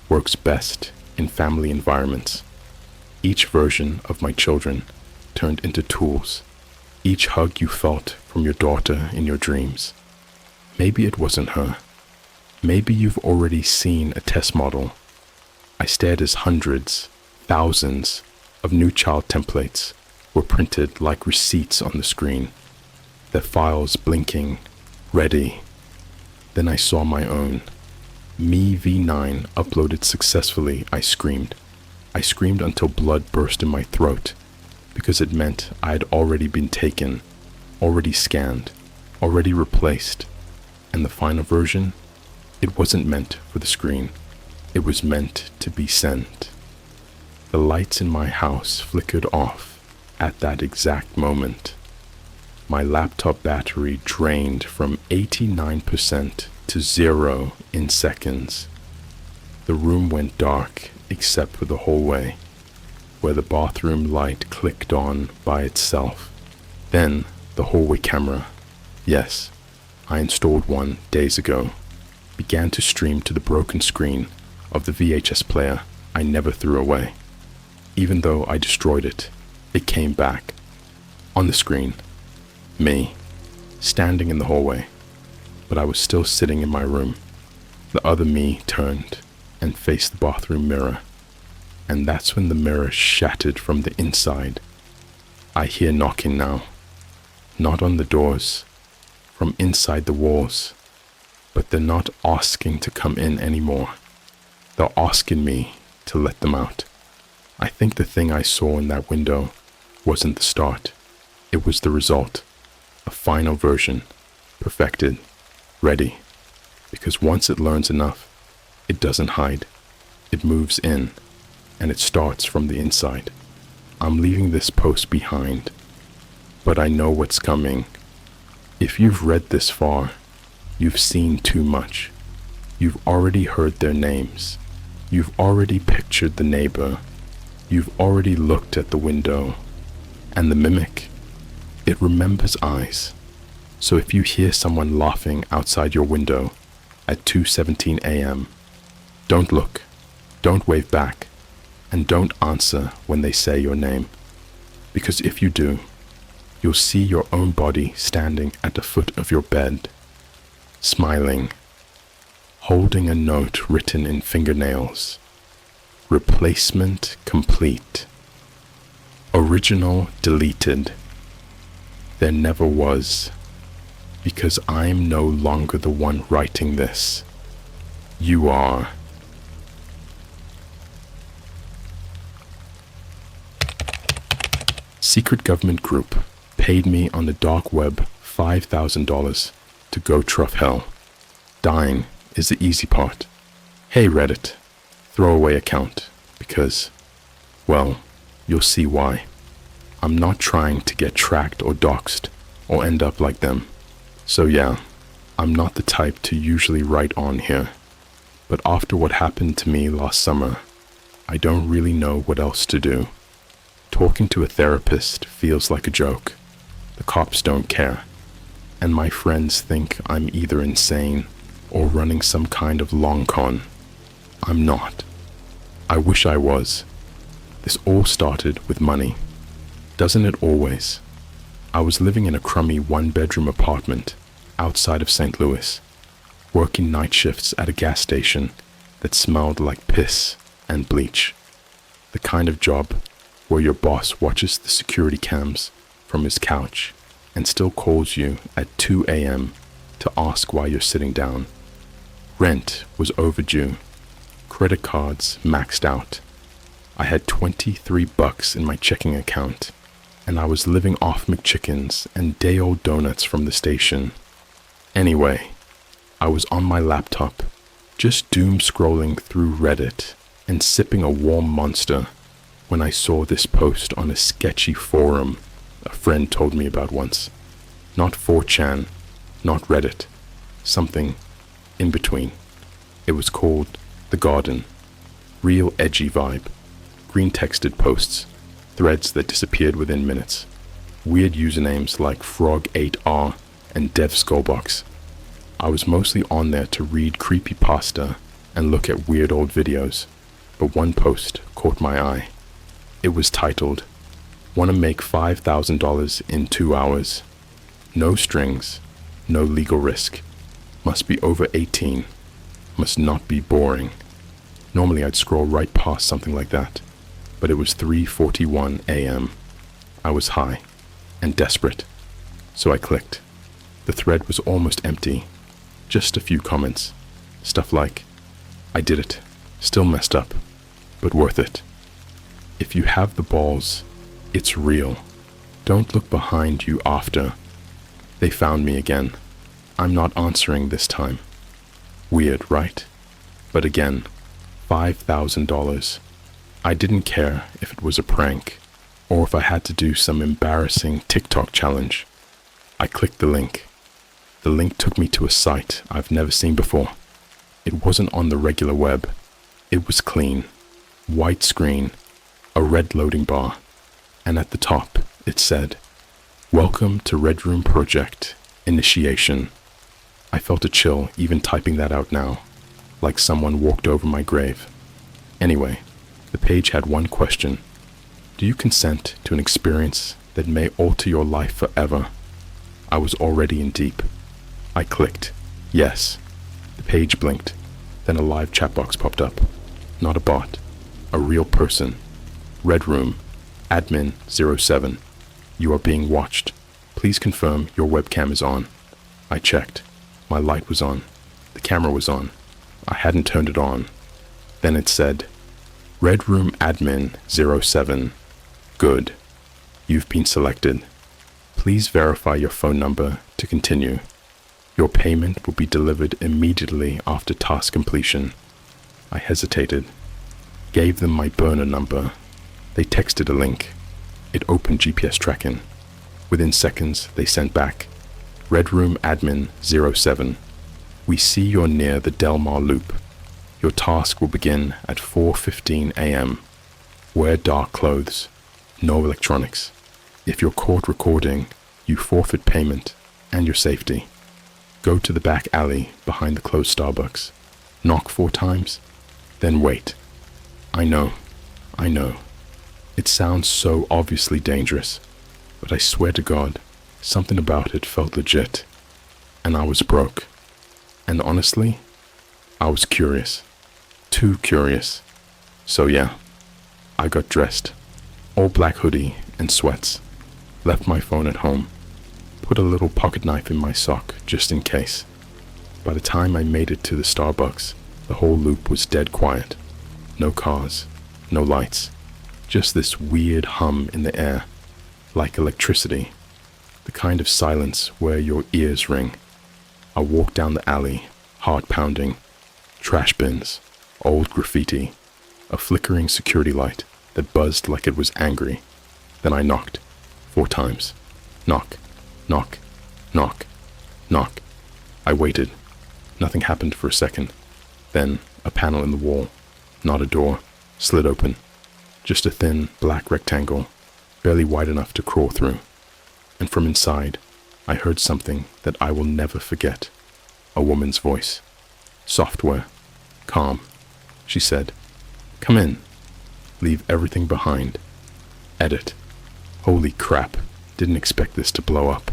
works best in family environments. Each version of my children turned into tools. Each hug you felt from your daughter in your dreams. Maybe it wasn't her. Maybe you've already seen a test model. I stared as hundreds, thousands of new child templates were printed like receipts on the screen, their files blinking, ready. Then I saw my own. Me V9 uploaded successfully, I screamed. I screamed until blood burst in my throat, because it meant I had already been taken, already scanned, already replaced. And the final version? It wasn't meant for the screen. It was meant to be sent. The lights in my house flickered off at that exact moment. My laptop battery drained from 89% to 0 in seconds. The room went dark except for the hallway, where the bathroom light clicked on by itself. Then the hallway camera, yes, I installed one days ago, began to stream to the broken screen of the VHS player I never threw away. Even though I destroyed it, it came back. On the screen, me, standing in the hallway, but I was still sitting in my room. The other me turned and faced the bathroom mirror, and that's when the mirror shattered from the inside. I hear knocking now, not on the doors, from inside the walls, but they're not asking to come in anymore. They're asking me to let them out. I think the thing I saw in that window wasn't the start. It was the result. A final version, perfected, ready. Because once it learns enough, it doesn't hide. It moves in, and it starts from the inside. I'm leaving this post behind, but I know what's coming. If you've read this far, you've seen too much. You've already heard their names. You've already pictured the neighbor, You've already looked at the window, and the mimic, it remembers eyes. So if you hear someone laughing outside your window at 2:17 a.m., don't look, don't wave back, and don't answer when they say your name. Because if you do, you'll see your own body standing at the foot of your bed, smiling, holding a note written in fingernails. Replacement complete. Original deleted. There never was, because I'm no longer the one writing this. You are. Secret government group paid me on the dark web $5,000 to go trough hell. Dying is the easy part. Hey Reddit, throwaway account, because, well, you'll see why. I'm not trying to get tracked or doxxed or end up like them. So yeah, I'm not the type to usually write on here. But after what happened to me last summer, I don't really know what else to do. Talking to a therapist feels like a joke. The cops don't care. And my friends think I'm either insane or running some kind of long con. I'm not. I wish I was. This all started with money. Doesn't it always? I was living in a crummy one-bedroom apartment outside of St. Louis, working night shifts at a gas station that smelled like piss and bleach. The kind of job where your boss watches the security cams from his couch and still calls you at 2 a.m. to ask why you're sitting down. Rent was overdue. Credit cards maxed out. I had $23 in my checking account, and I was living off McChickens and day-old donuts from the station. Anyway, I was on my laptop, just doom scrolling through Reddit and sipping a warm Monster when I saw this post on a sketchy forum a friend told me about once. Not 4chan, not Reddit, something in between. It was called The Garden. Real edgy vibe. Green texted posts, threads that disappeared within minutes. Weird usernames like Frog8R and DevSkullbox. I was mostly on there to read Creepypasta and look at weird old videos, but one post caught my eye. It was titled, "Wanna make $5,000 in 2 hours. No strings, no legal risk. Must be over 18. Must not be boring." Normally I'd scroll right past something like that, but it was 3:41 a.m. I was high and desperate, so I clicked. The thread was almost empty, just a few comments. Stuff like, "I did it, still messed up, but worth it. If you have the balls, it's real. Don't look behind you after." They found me again. I'm not answering this time. Weird, right? But again, $5,000. I didn't care if it was a prank, or if I had to do some embarrassing TikTok challenge. I clicked the link. The link took me to a site I've never seen before. It wasn't on the regular web. It was clean, white screen, a red loading bar, and at the top it said, "Welcome to Red Room Project, Initiation." I felt a chill even typing that out now, like someone walked over my grave. Anyway, the page had one question. Do you consent to an experience that may alter your life forever? I was already in deep. I clicked, yes. The page blinked, then a live chat box popped up. Not a bot, a real person. Red Room, admin 07. You are being watched. Please confirm your webcam is on. I checked. My light was on. The camera was on. I hadn't turned it on. Then it said, "Red Room admin 07. Good. You've been selected. Please verify your phone number to continue. Your payment will be delivered immediately after task completion." I hesitated. Gave them my burner number. They texted a link. It opened GPS tracking. Within seconds, they sent back, "Red Room admin 07. We see you're near the Del Mar Loop. Your task will begin at 4:15 a.m. Wear dark clothes. No electronics. If you're caught recording, you forfeit payment and your safety. Go to the back alley behind the closed Starbucks. Knock 4 times, then wait. I know. It sounds so obviously dangerous, but I swear to God, something about it felt legit. And I was broke. And honestly, I was curious. Too curious. So yeah, I got dressed. All black hoodie and sweats. Left my phone at home. Put a little pocket knife in my sock just in case. By the time I made it to the Starbucks, the whole loop was dead quiet. No cars, no lights. Just this weird hum in the air, like electricity. The kind of silence where your ears ring. I walked down the alley, heart pounding. Trash bins, old graffiti, a flickering security light that buzzed like it was angry. Then I knocked 4 times. Knock, knock, knock, knock. I waited. Nothing happened for a second. Then a panel in the wall, not a door, slid open. Just a thin black rectangle, barely wide enough to crawl through. And from inside, I heard something that I will never forget. A woman's voice. Software. Calm. She said, "Come in. Leave everything behind. Edit." Holy crap. Didn't expect this to blow up.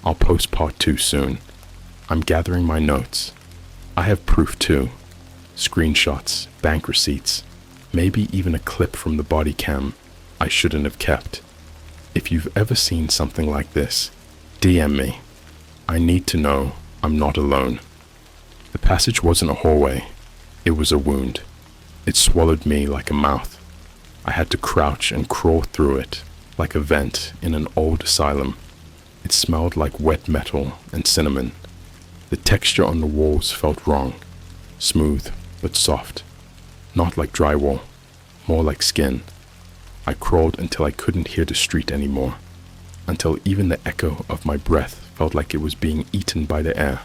I'll post part 2 soon. I'm gathering my notes. I have proof too. Screenshots, bank receipts, maybe even a clip from the body cam I shouldn't have kept. If you've ever seen something like this, DM me. I need to know I'm not alone. The passage wasn't a hallway. It was a wound. It swallowed me like a mouth. I had to crouch and crawl through it like a vent in an old asylum. It smelled like wet metal and cinnamon. The texture on the walls felt wrong. Smooth but soft. Not like drywall, more like skin. I crawled until I couldn't hear the street anymore, until even the echo of my breath felt like it was being eaten by the air.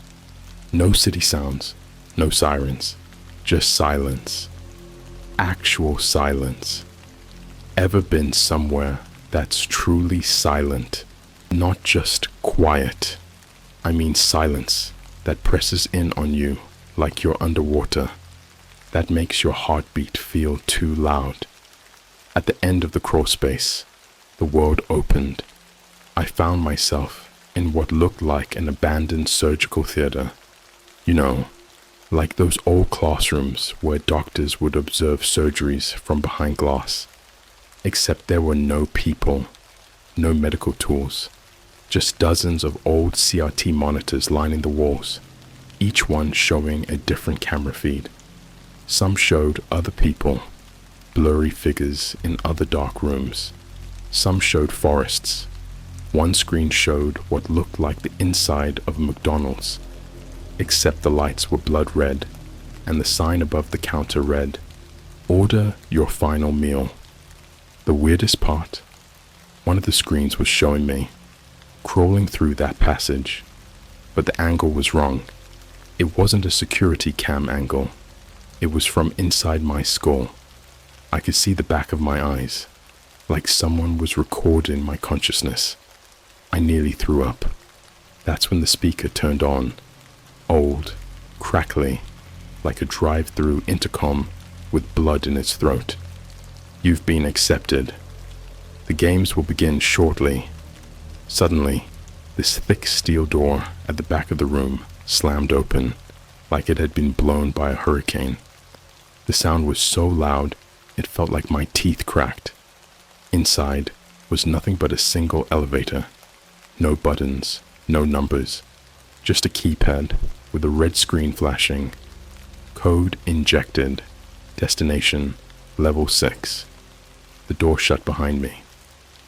No city sounds, no sirens, just silence. Actual silence. Ever been somewhere that's truly silent? Not just quiet. I mean silence that presses in on you like you're underwater, that makes your heartbeat feel too loud. At the end of the crawl space, the world opened. I found myself in what looked like an abandoned surgical theater. You know, like those old classrooms where doctors would observe surgeries from behind glass. Except there were no people, no medical tools, just dozens of old CRT monitors lining the walls, each one showing a different camera feed. Some showed other people, blurry figures in other dark rooms. Some showed forests. One screen showed what looked like the inside of a McDonald's, except the lights were blood red, and the sign above the counter read, "Order your final meal." The weirdest part, one of the screens was showing me, crawling through that passage, but the angle was wrong. It wasn't a security cam angle. It was from inside my skull. I could see the back of my eyes, like someone was recording my consciousness. I nearly threw up. That's when the speaker turned on, old, crackly, like a drive-through intercom with blood in its throat. "You've been accepted. The games will begin shortly." Suddenly, this thick steel door at the back of the room slammed open, like it had been blown by a hurricane. The sound was so loud, it felt like my teeth cracked. Inside was nothing but a single elevator. No buttons, no numbers, just a keypad with a red screen flashing. Code injected. Destination, level 6. The door shut behind me.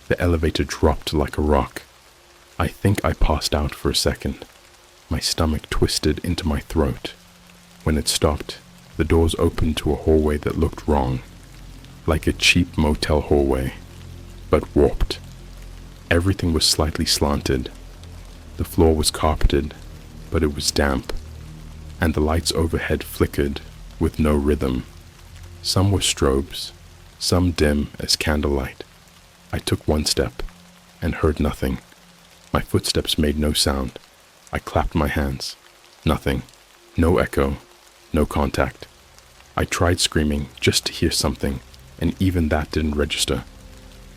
The elevator dropped like a rock. I think I passed out for a second. My stomach twisted into my throat. When it stopped, the doors opened to a hallway that looked wrong, like a cheap motel hallway, but warped. Everything was slightly slanted. The floor was carpeted, but it was damp, and the lights overhead flickered with no rhythm. Some were strobes, some dim as candlelight. I took one step and heard nothing. My footsteps made no sound. I clapped my hands. Nothing. No echo. No contact. I tried screaming just to hear something, and even that didn't register.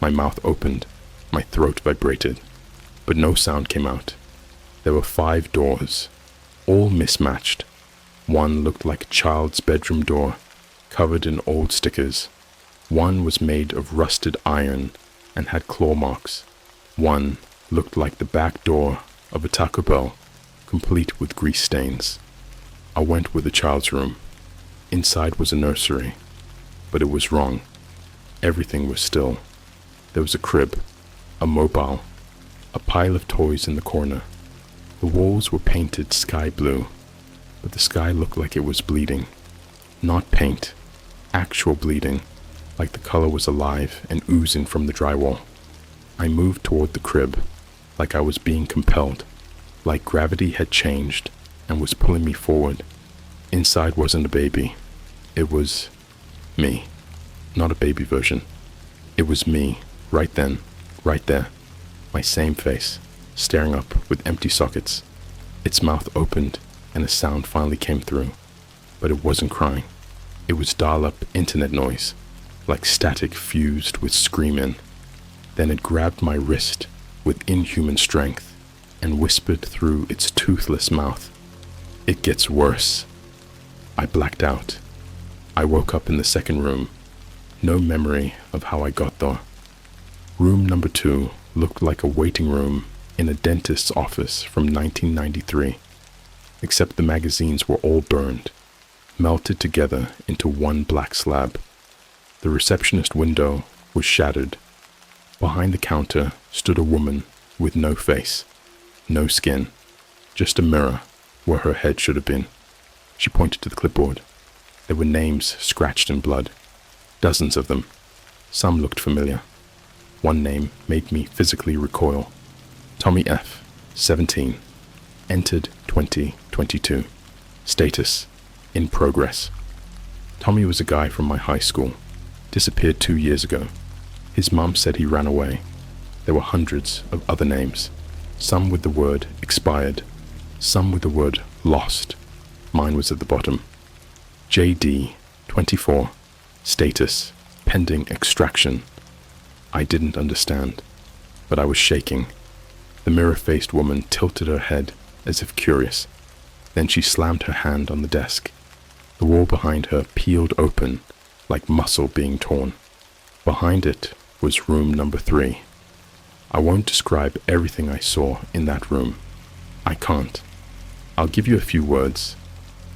My mouth opened. My throat vibrated. But no sound came out. There were 5 doors, all mismatched. One looked like a child's bedroom door, covered in old stickers. One was made of rusted iron and had claw marks. One looked like the back door of a Taco Bell, complete with grease stains. I went with the child's room. Inside was a nursery, but it was wrong. Everything was still. There was a crib, a mobile, a pile of toys in the corner. The walls were painted sky blue, but the sky looked like it was bleeding. Not paint, actual bleeding, like the color was alive and oozing from the drywall. I moved toward the crib, like I was being compelled, like gravity had changed and was pulling me forward. Inside wasn't a baby. It was me. Not a baby version. It was me, right then, right there. My same face, staring up with empty sockets. Its mouth opened and a sound finally came through. But it wasn't crying. It was dial-up internet noise, like static fused with screaming. Then it grabbed my wrist with inhuman strength and whispered through its toothless mouth, "It gets worse." I blacked out. I woke up in the second room. No memory of how I got there. Room number 2 looked like a waiting room in a dentist's office from 1993, except the magazines were all burned, melted together into one black slab. The receptionist window was shattered. Behind the counter stood a woman with no face, no skin, just a mirror where her head should have been. She pointed to the clipboard. There were names scratched in blood, dozens of them. Some looked familiar. One name made me physically recoil. Tommy F., 17, entered 2022. Status, in progress. Tommy was a guy from my high school, disappeared 2 years ago. His mom said he ran away. There were hundreds of other names, some with the word expired, some with the word lost. Mine was at the bottom. JD, 24, status, pending extraction. I didn't understand, but I was shaking. The mirror-faced woman tilted her head as if curious. Then she slammed her hand on the desk. The wall behind her peeled open like muscle being torn. Behind it was room number 3. I won't describe everything I saw in that room. I can't. I'll give you a few words.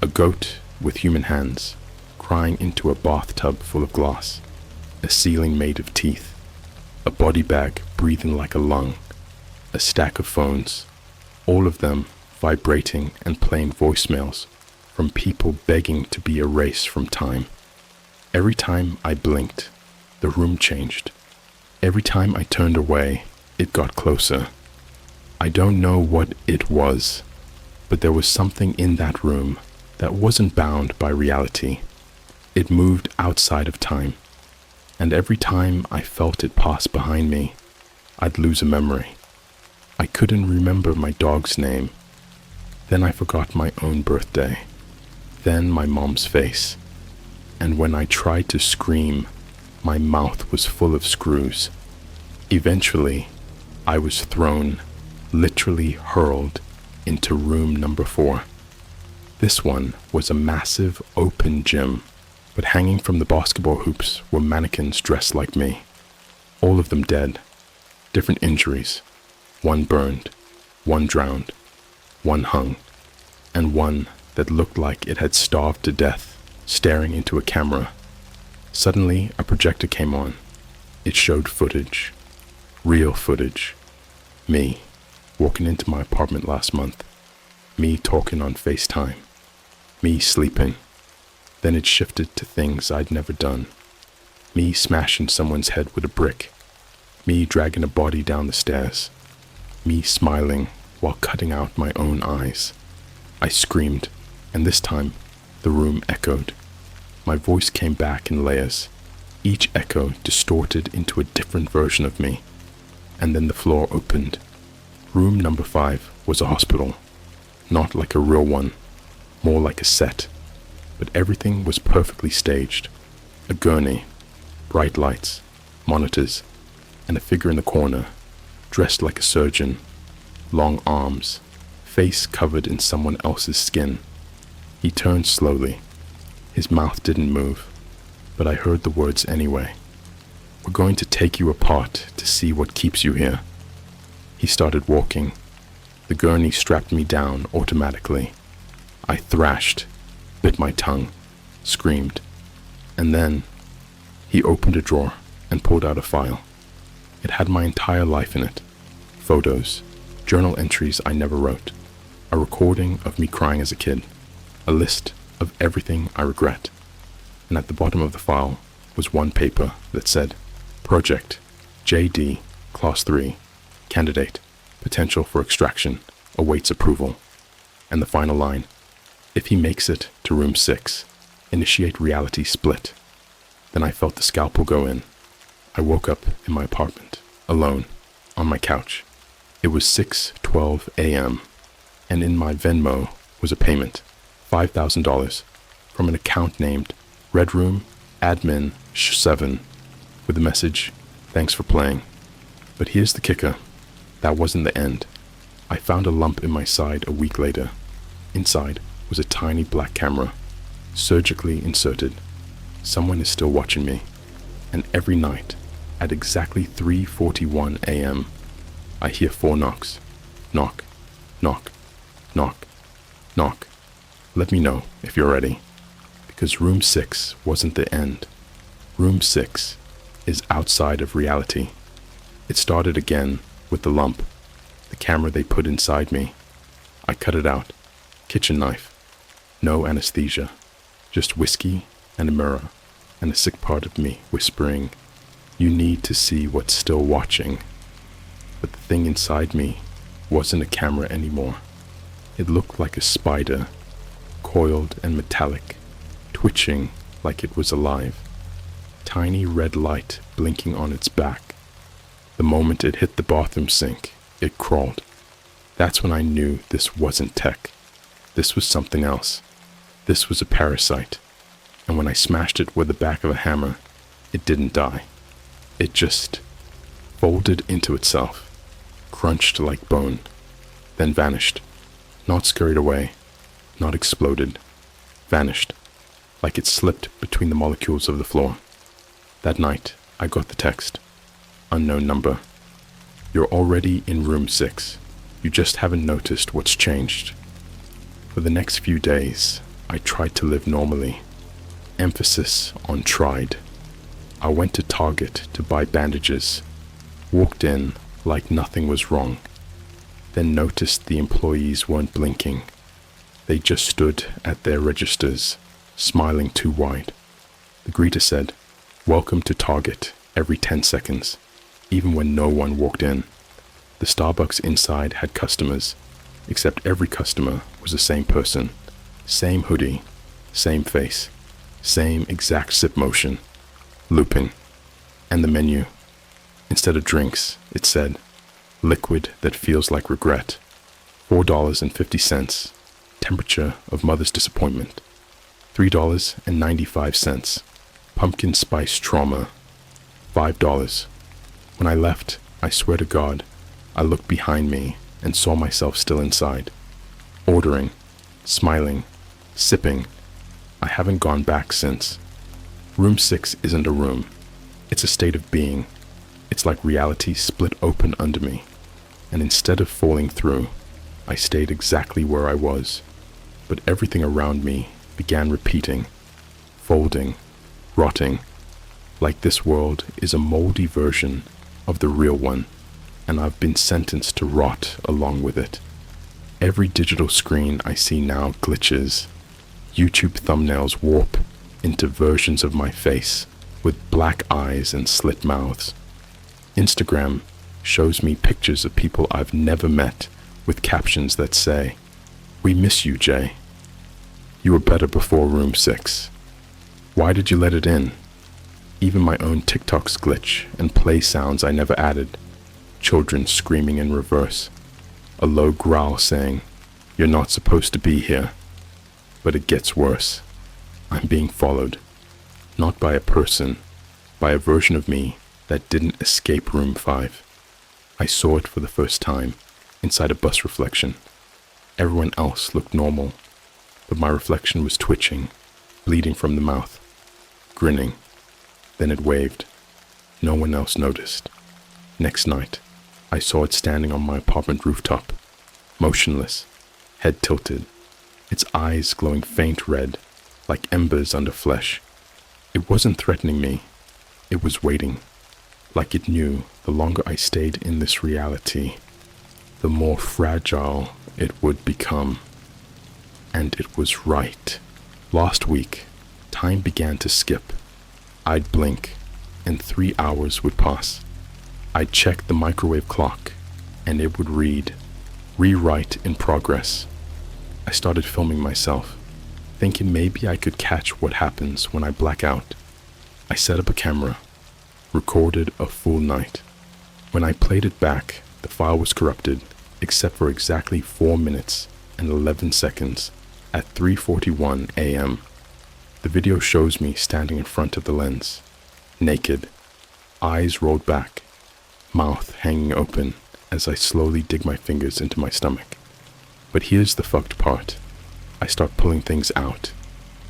A goat with human hands, crying into a bathtub full of glass. A ceiling made of teeth. A body bag breathing like a lung. A stack of phones, all of them vibrating and playing voicemails from people begging to be erased from time. Every time I blinked, the room changed. Every time I turned away, it got closer. I don't know what it was, but there was something in that room that wasn't bound by reality. It moved outside of time, and every time I felt it pass behind me, I'd lose a memory. I couldn't remember my dog's name. Then I forgot my own birthday. Then my mom's face. And when I tried to scream, my mouth was full of screws. Eventually, I was thrown, literally hurled, into room number 4. This one was a massive open gym, but hanging from the basketball hoops were mannequins dressed like me. All of them dead. Different injuries. One burned, one drowned, one hung, and one that looked like it had starved to death, staring into a camera. Suddenly, a projector came on. It showed footage. Real footage. Me, walking into my apartment last month. Me talking on FaceTime. Me sleeping. Then it shifted to things I'd never done. Me smashing someone's head with a brick. Me dragging a body down the stairs. Me smiling while cutting out my own eyes. I screamed, and this time, the room echoed. My voice came back in layers. each echo distorted into a different version of me. And then the floor opened. Room number 5 was a hospital, not like a real one, more like a set, but everything was perfectly staged. A gurney, bright lights, monitors, and a figure in the corner, dressed like a surgeon, long arms, face covered in someone else's skin. He turned slowly. His mouth didn't move, but I heard the words anyway. "We're going to take you apart to see what keeps you here." He started walking. The gurney strapped me down automatically. I thrashed, bit my tongue, screamed, and then he opened a drawer and pulled out a file. It had my entire life in it. Photos, journal entries I never wrote, a recording of me crying as a kid, a list of everything I regret. And at the bottom of the file was one paper that said, "Project JD Class 3, Candidate, Potential for Extraction, awaits approval." And the final line, "If he makes it to room 6, initiate reality split." Then I felt the scalpel go in. I woke up in my apartment, alone, on my couch. It was 6:12 a.m., and in my Venmo was a payment, $5,000, from an account named Red Room Admin 7, with the message, "Thanks for playing." But here's the kicker. That wasn't the end. I found a lump in my side a week later. Inside was a tiny black camera, surgically inserted. Someone is still watching me, and every night, at exactly 3:41 a.m., I hear 4 knocks. Knock, knock, knock, knock. Let me know if you're ready, because room 6 wasn't the end. Room 6 is outside of reality. It started again with the lump, the camera they put inside me. I cut it out, kitchen knife, no anesthesia, just whiskey and a mirror, and a sick part of me whispering, "You need to see what's still watching." But the thing inside me wasn't a camera anymore. It looked like a spider, coiled and metallic, twitching like it was alive. Tiny red light blinking on its back. The moment it hit the bathroom sink, it crawled. That's when I knew this wasn't tech. This was something else. This was a parasite. And when I smashed it with the back of a hammer, it didn't die. It just folded into itself, crunched like bone, then vanished. Not scurried away, not exploded. Vanished, like it slipped between the molecules of the floor. That night, I got the text. Unknown number. "You're already in room 6. You just haven't noticed what's changed." For the next few days, I tried to live normally. Emphasis on tried. I went to Target to buy bandages, walked in like nothing was wrong, then noticed the employees weren't blinking. They just stood at their registers, smiling too wide. The greeter said, "Welcome to Target," every 10 seconds, even when no one walked in. The Starbucks inside had customers, except every customer was the same person, same hoodie, same face, same exact sip motion, looping. And the menu, instead of drinks, it said, "Liquid that feels like regret, $4.50, temperature of mother's disappointment, $3.95, pumpkin spice trauma, $5. When I left, I swear to God, I looked behind me and saw myself still inside, ordering, smiling, sipping. I haven't gone back since. Room 6 isn't a room. It's a state of being. It's like reality split open under me. And instead of falling through, I stayed exactly where I was. But everything around me began repeating, folding, rotting, like this world is a moldy version of the real one, and I've been sentenced to rot along with it. Every digital screen I see now glitches. YouTube thumbnails warp into versions of my face with black eyes and slit mouths. Instagram shows me pictures of people I've never met with captions that say, "We miss you, Jay. You were better before room 6. Why did you let it in?" Even my own TikToks glitch and play sounds I never added. Children screaming in reverse. A low growl saying, "You're not supposed to be here." But it gets worse. I'm being followed. Not by a person, by a version of me that didn't escape room 5. I saw it for the first time, inside a bus reflection. Everyone else looked normal, but my reflection was twitching, bleeding from the mouth, grinning. Then it waved. No one else noticed. Next night, I saw it standing on my apartment rooftop, motionless, head tilted, its eyes glowing faint red, like embers under flesh. It wasn't threatening me. It was waiting, like it knew the longer I stayed in this reality, the more fragile it would become. And it was right. Last week, time began to skip. I'd blink, and 3 hours would pass. I'd check the microwave clock, and it would read, "Rewrite in progress." I started filming myself, thinking maybe I could catch what happens when I black out. I set up a camera, recorded a full night. When I played it back, the file was corrupted, except for exactly 4 minutes and 11 seconds at 3:41 a.m. The video shows me standing in front of the lens, naked, eyes rolled back, mouth hanging open as I slowly dig my fingers into my stomach. But here's the fucked part. I start pulling things out.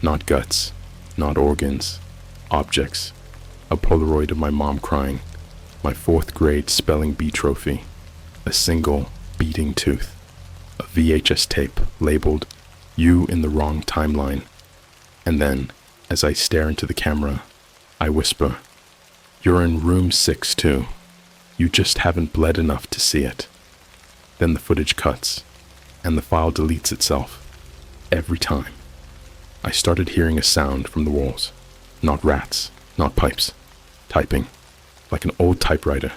Not guts, not organs, objects. A Polaroid of my mom crying, my 4th grade spelling bee trophy, a single beating tooth, a VHS tape labeled "You in the Wrong Timeline." And then, as I stare into the camera, I whisper, "You're in room 6 too. You just haven't bled enough to see it." Then the footage cuts, and the file deletes itself. Every time. I started hearing a sound from the walls. Not rats, not pipes. Typing. Like an old typewriter.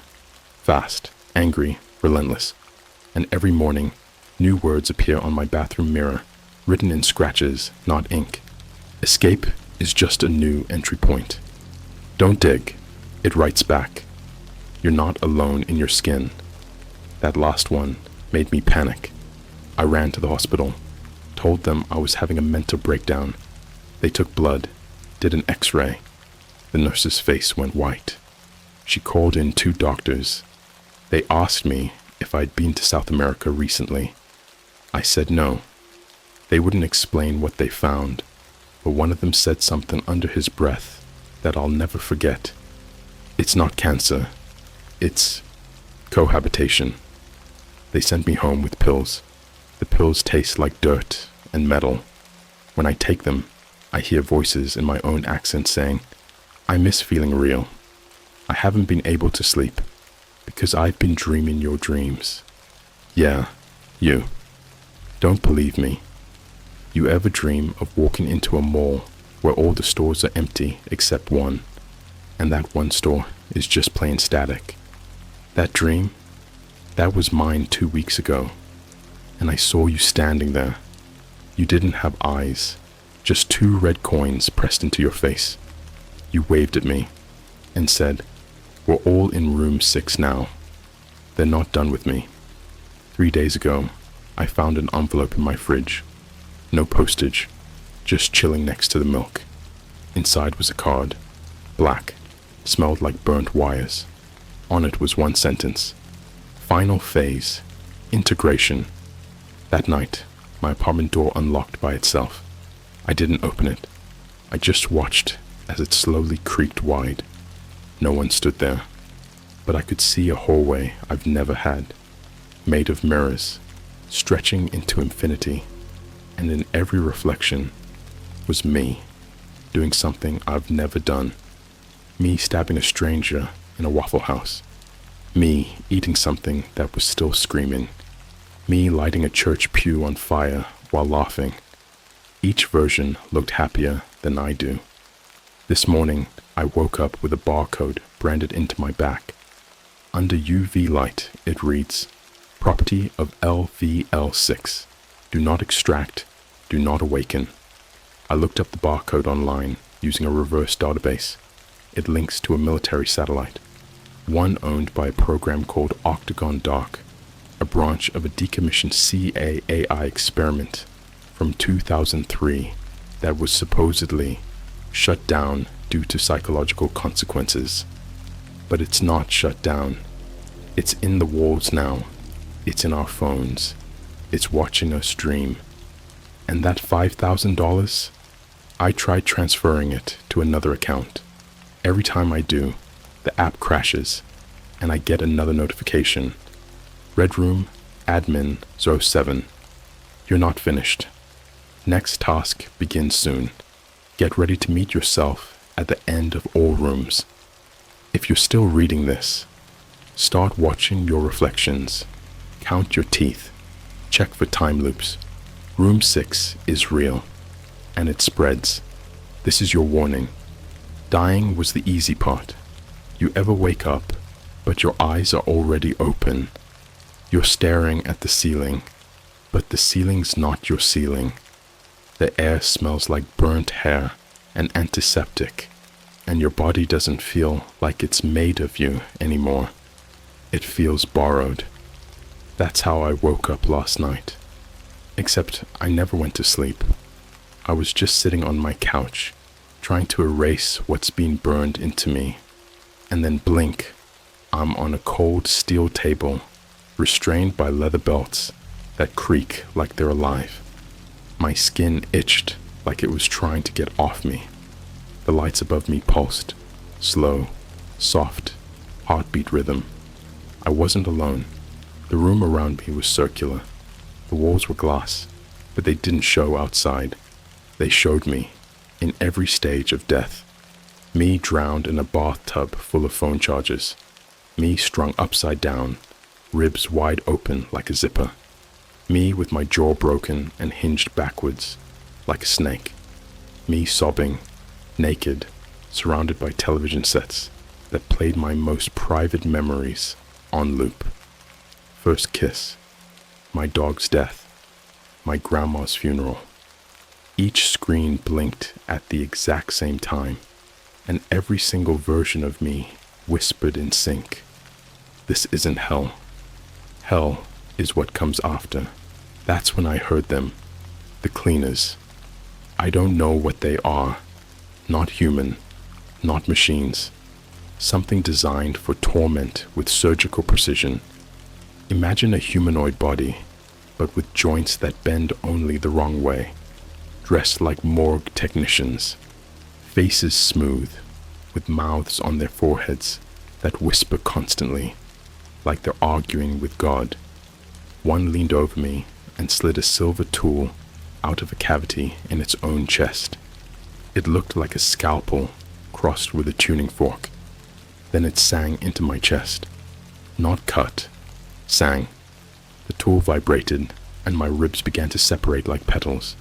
Fast, angry, relentless. And every morning, new words appear on my bathroom mirror, written in scratches, not ink. Escape is just a new entry point. Don't dig. It writes back. You're not alone in your skin. That last one made me panic. I ran to the hospital, told them I was having a mental breakdown. They took blood, did an X-ray. The nurse's face went white. She called in 2 doctors. They asked me if I'd been to South America recently. I said no. They wouldn't explain what they found, but one of them said something under his breath that I'll never forget. It's not cancer. It's cohabitation. They sent me home with pills. The pills taste like dirt and metal. When I take them, I hear voices in my own accent saying, "I miss feeling real. I haven't been able to sleep because I've been dreaming your dreams." Yeah, you. Don't believe me. You ever dream of walking into a mall where all the stores are empty except one, and that one store is just plain static? That dream, that was mine 2 weeks ago, and I saw you standing there. You didn't have eyes, just 2 red coins pressed into your face. You waved at me and said, "We're all in room 6 now." They're not done with me. 3 days ago, I found an envelope in my fridge. No postage, just chilling next to the milk. Inside was a card, black, smelled like burnt wires. On it was one sentence: "Final phase, integration." That night, my apartment door unlocked by itself. I didn't open it. I just watched as it slowly creaked wide. No one stood there, but I could see a hallway I've never had, made of mirrors, stretching into infinity, and in every reflection was me, doing something I've never done. Me stabbing a stranger in a Waffle House. Me eating something that was still screaming. Me lighting a church pew on fire while laughing. Each version looked happier than I do. This morning, I woke up with a barcode branded into my back. Under UV light, it reads, "Property of LVL6. Do not extract, do not awaken." I looked up the barcode online using a reverse database. it links to a military satellite, one owned by a program called Octagon Dark, a branch of a decommissioned CAAI experiment from 2003 that was supposedly shut down due to psychological consequences. But it's not shut down. It's in the walls now. It's in our phones. It's watching us dream. And that $5,000? I tried transferring it to another account. Every time I do, the app crashes, and I get another notification. Red Room, Admin 07. You're not finished. Next task begins soon. Get ready to meet yourself at the end of all rooms. If you're still reading this, start watching your reflections. Count your teeth. Check for time loops. Room 6 is real, and it spreads. This is your warning. Dying was the easy part. You ever wake up, but your eyes are already open. You're staring at the ceiling, but the ceiling's not your ceiling. The air smells like burnt hair and antiseptic, and your body doesn't feel like it's made of you anymore. It feels borrowed. That's how I woke up last night. Except I never went to sleep. I was just sitting on my couch, trying to erase what's been burned into me. And then blink, I'm on a cold steel table, restrained by leather belts that creak like they're alive. My skin itched like it was trying to get off me. The lights above me pulsed, slow, soft, heartbeat rhythm. I wasn't alone. The room around me was circular. The walls were glass, but they didn't show outside. They showed me, in every stage of death. Me drowned in a bathtub full of phone chargers. Me strung upside down, ribs wide open like a zipper. Me with my jaw broken and hinged backwards, like a snake. Me sobbing, naked, surrounded by television sets that played my most private memories on loop. First kiss, my dog's death, my grandma's funeral. Each screen blinked at the exact same time, and every single version of me whispered in sync. This isn't hell. Hell is what comes after. That's when I heard them, the cleaners. I don't know what they are. Not human, not machines. Something designed for torment with surgical precision. Imagine a humanoid body, but with joints that bend only the wrong way. Dressed like morgue technicians. Faces smooth, with mouths on their foreheads that whisper constantly, like they're arguing with God. One leaned over me and slid a silver tool out of a cavity in its own chest. It looked like a scalpel crossed with a tuning fork. Then it sang into my chest. Not cut, sang. The tool vibrated, and my ribs began to separate like petals.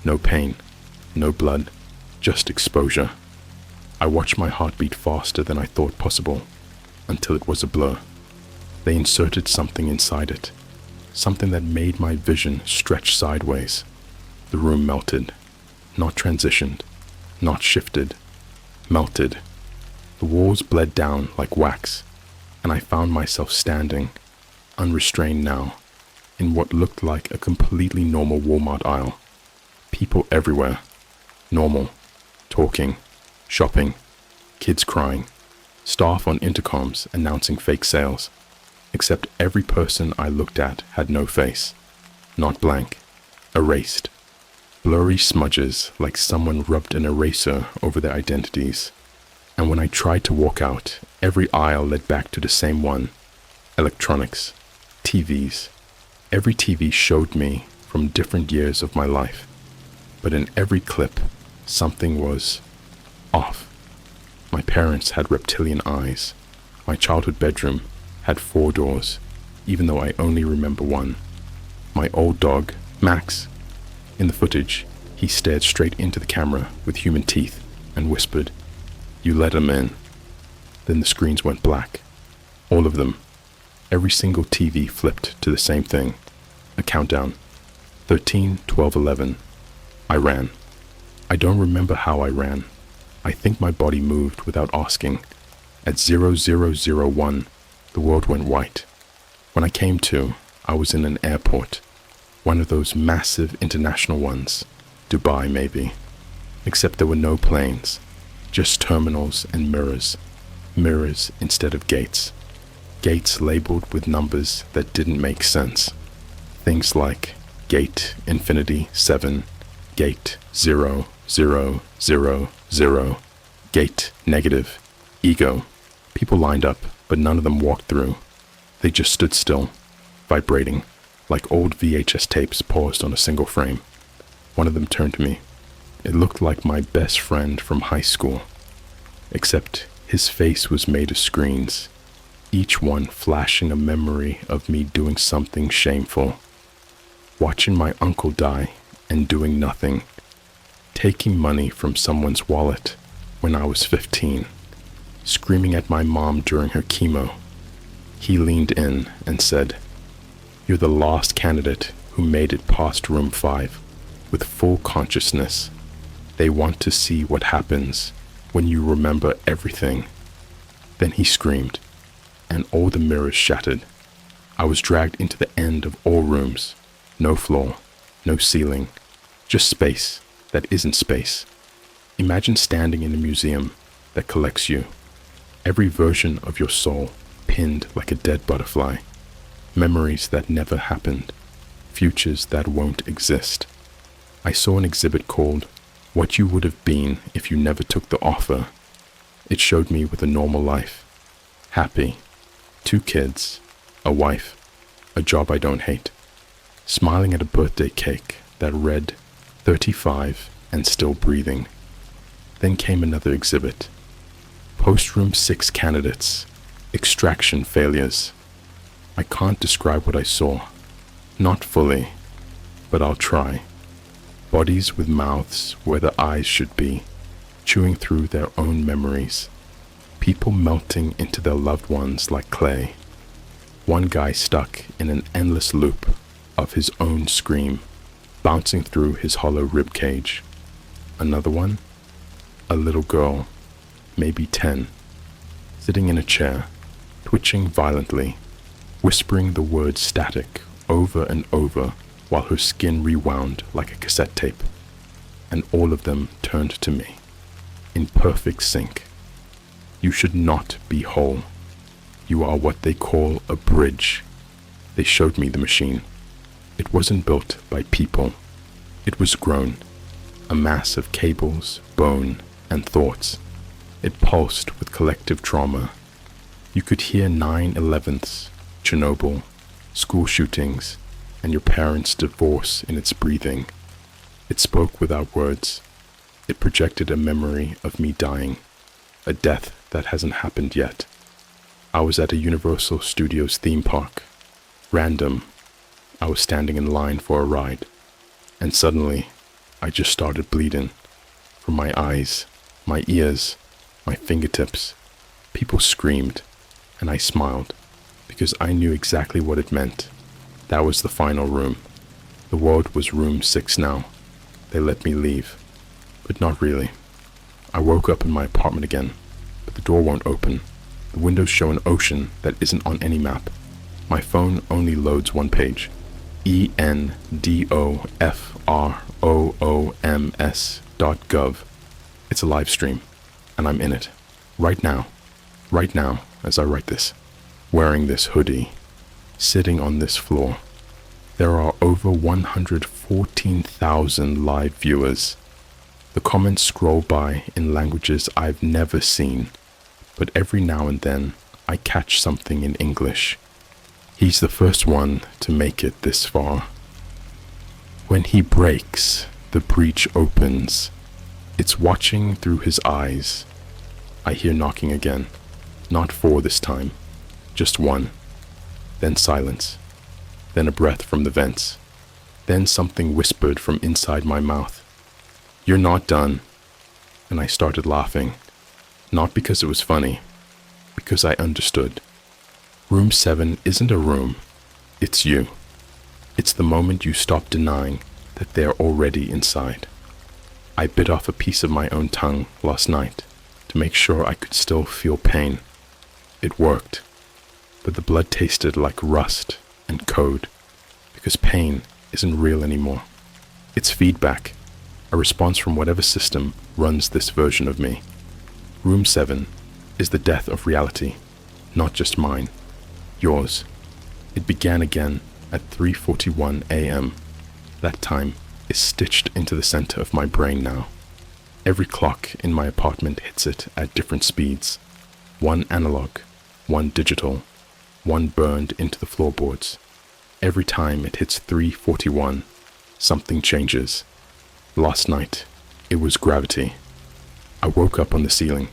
No pain, no blood, just exposure. I watched my heart beat faster than I thought possible, until it was a blur. They inserted something inside it, something that made my vision stretch sideways. The room melted, not transitioned, not shifted, melted. The walls bled down like wax, and I found myself standing, unrestrained now, in what looked like a completely normal Walmart aisle. People everywhere, normal, talking, shopping, kids crying, staff on intercoms announcing fake sales, except every person I looked at had no face, not blank, erased, blurry smudges like someone rubbed an eraser over their identities. And when I tried to walk out, every aisle led back to the same one. Electronics, TVs. Every TV showed me from different years of my life. But in every clip, something was off. My parents had reptilian eyes. My childhood bedroom had 4 doors, even though I only remember one. My old dog, Max. In the footage, he stared straight into the camera with human teeth and whispered, "You let him in." Then the screens went black. All of them. Every single TV flipped to the same thing. A countdown. 13, 12, 11. I ran. I don't remember how I ran. I think my body moved without asking. At 0001, the world went white. When I came to, I was in an airport, one of those massive international ones, Dubai maybe, except there were no planes, just terminals and mirrors instead of gates labeled with numbers that didn't make sense. Things like Gate Infinity 7, Gate 0000, Gate Negative, Ego. People lined up, but none of them walked through. They just stood still, vibrating, like old VHS tapes paused on a single frame. One of them turned to me. It looked like my best friend from high school, except his face was made of screens, each one flashing a memory of me doing something shameful. Watching my uncle die and doing nothing. Taking money from someone's wallet when I was 15. Screaming at my mom during her chemo. He leaned in and said, "You're the last candidate who made it past room 5 with full consciousness. They want to see what happens when you remember everything." Then he screamed, and all the mirrors shattered. I was dragged into the end of all rooms. No floor, no ceiling, just space that isn't space. Imagine standing in a museum that collects you. Every version of your soul pinned like a dead butterfly. Memories that never happened. Futures that won't exist. I saw an exhibit called "What You Would Have Been If You Never Took the Offer." It showed me with a normal life. Happy. 2 kids. A wife. A job I don't hate. Smiling at a birthday cake that read 35 and still breathing. Then came another exhibit. Post-room 6 candidates. Extraction failures. I can't describe what I saw. Not fully, but I'll try. Bodies with mouths where the eyes should be, chewing through their own memories. People melting into their loved ones like clay. One guy stuck in an endless loop of his own scream, bouncing through his hollow rib cage. Another one, a little girl, maybe 10, sitting in a chair, twitching violently, whispering the word static over and over while her skin rewound like a cassette tape. And all of them turned to me, in perfect sync. You should not be whole. You are what they call a bridge. They showed me the machine. It wasn't built by people. It was grown, a mass of cables, bone, and thoughts. It pulsed with collective trauma. You could hear 9/11s, Chernobyl, school shootings, and your parents' divorce in its breathing. It spoke without words. It projected a memory of me dying, a death that hasn't happened yet. I was at a Universal Studios theme park. Random. I was standing in line for a ride, and suddenly, I just started bleeding. From my eyes, my ears, my fingertips. People screamed, and I smiled, because I knew exactly what it meant. That was the final room. The world was room 6 now. They let me leave, but not really. I woke up in my apartment again, but the door won't open. The windows show an ocean that isn't on any map. My phone only loads one page. endofroms.gov. It's a live stream, and I'm in it. Right now, as I write this, wearing this hoodie, sitting on this floor. There are over 114,000 live viewers. The comments scroll by in languages I've never seen, but every now and then I catch something in English. He's the first one to make it this far. When he breaks, the breach opens. It's watching through his eyes. I hear knocking again. Not 4 this time, just 1. Then silence. Then a breath from the vents. Then something whispered from inside my mouth. "You're not done." And I started laughing. Not because it was funny, because I understood. Room 7 isn't a room, it's you. It's the moment you stop denying that they're already inside. I bit off a piece of my own tongue last night to make sure I could still feel pain. It worked, but the blood tasted like rust and code, because pain isn't real anymore. It's feedback, a response from whatever system runs this version of me. Room 7 is the death of reality, not just mine, yours. It began again at 3:41 a.m. That time is stitched into the center of my brain now. Every clock in my apartment hits it at different speeds. One analog, one digital, one burned into the floorboards. Every time it hits 3:41, something changes. Last night, it was gravity. I woke up on the ceiling.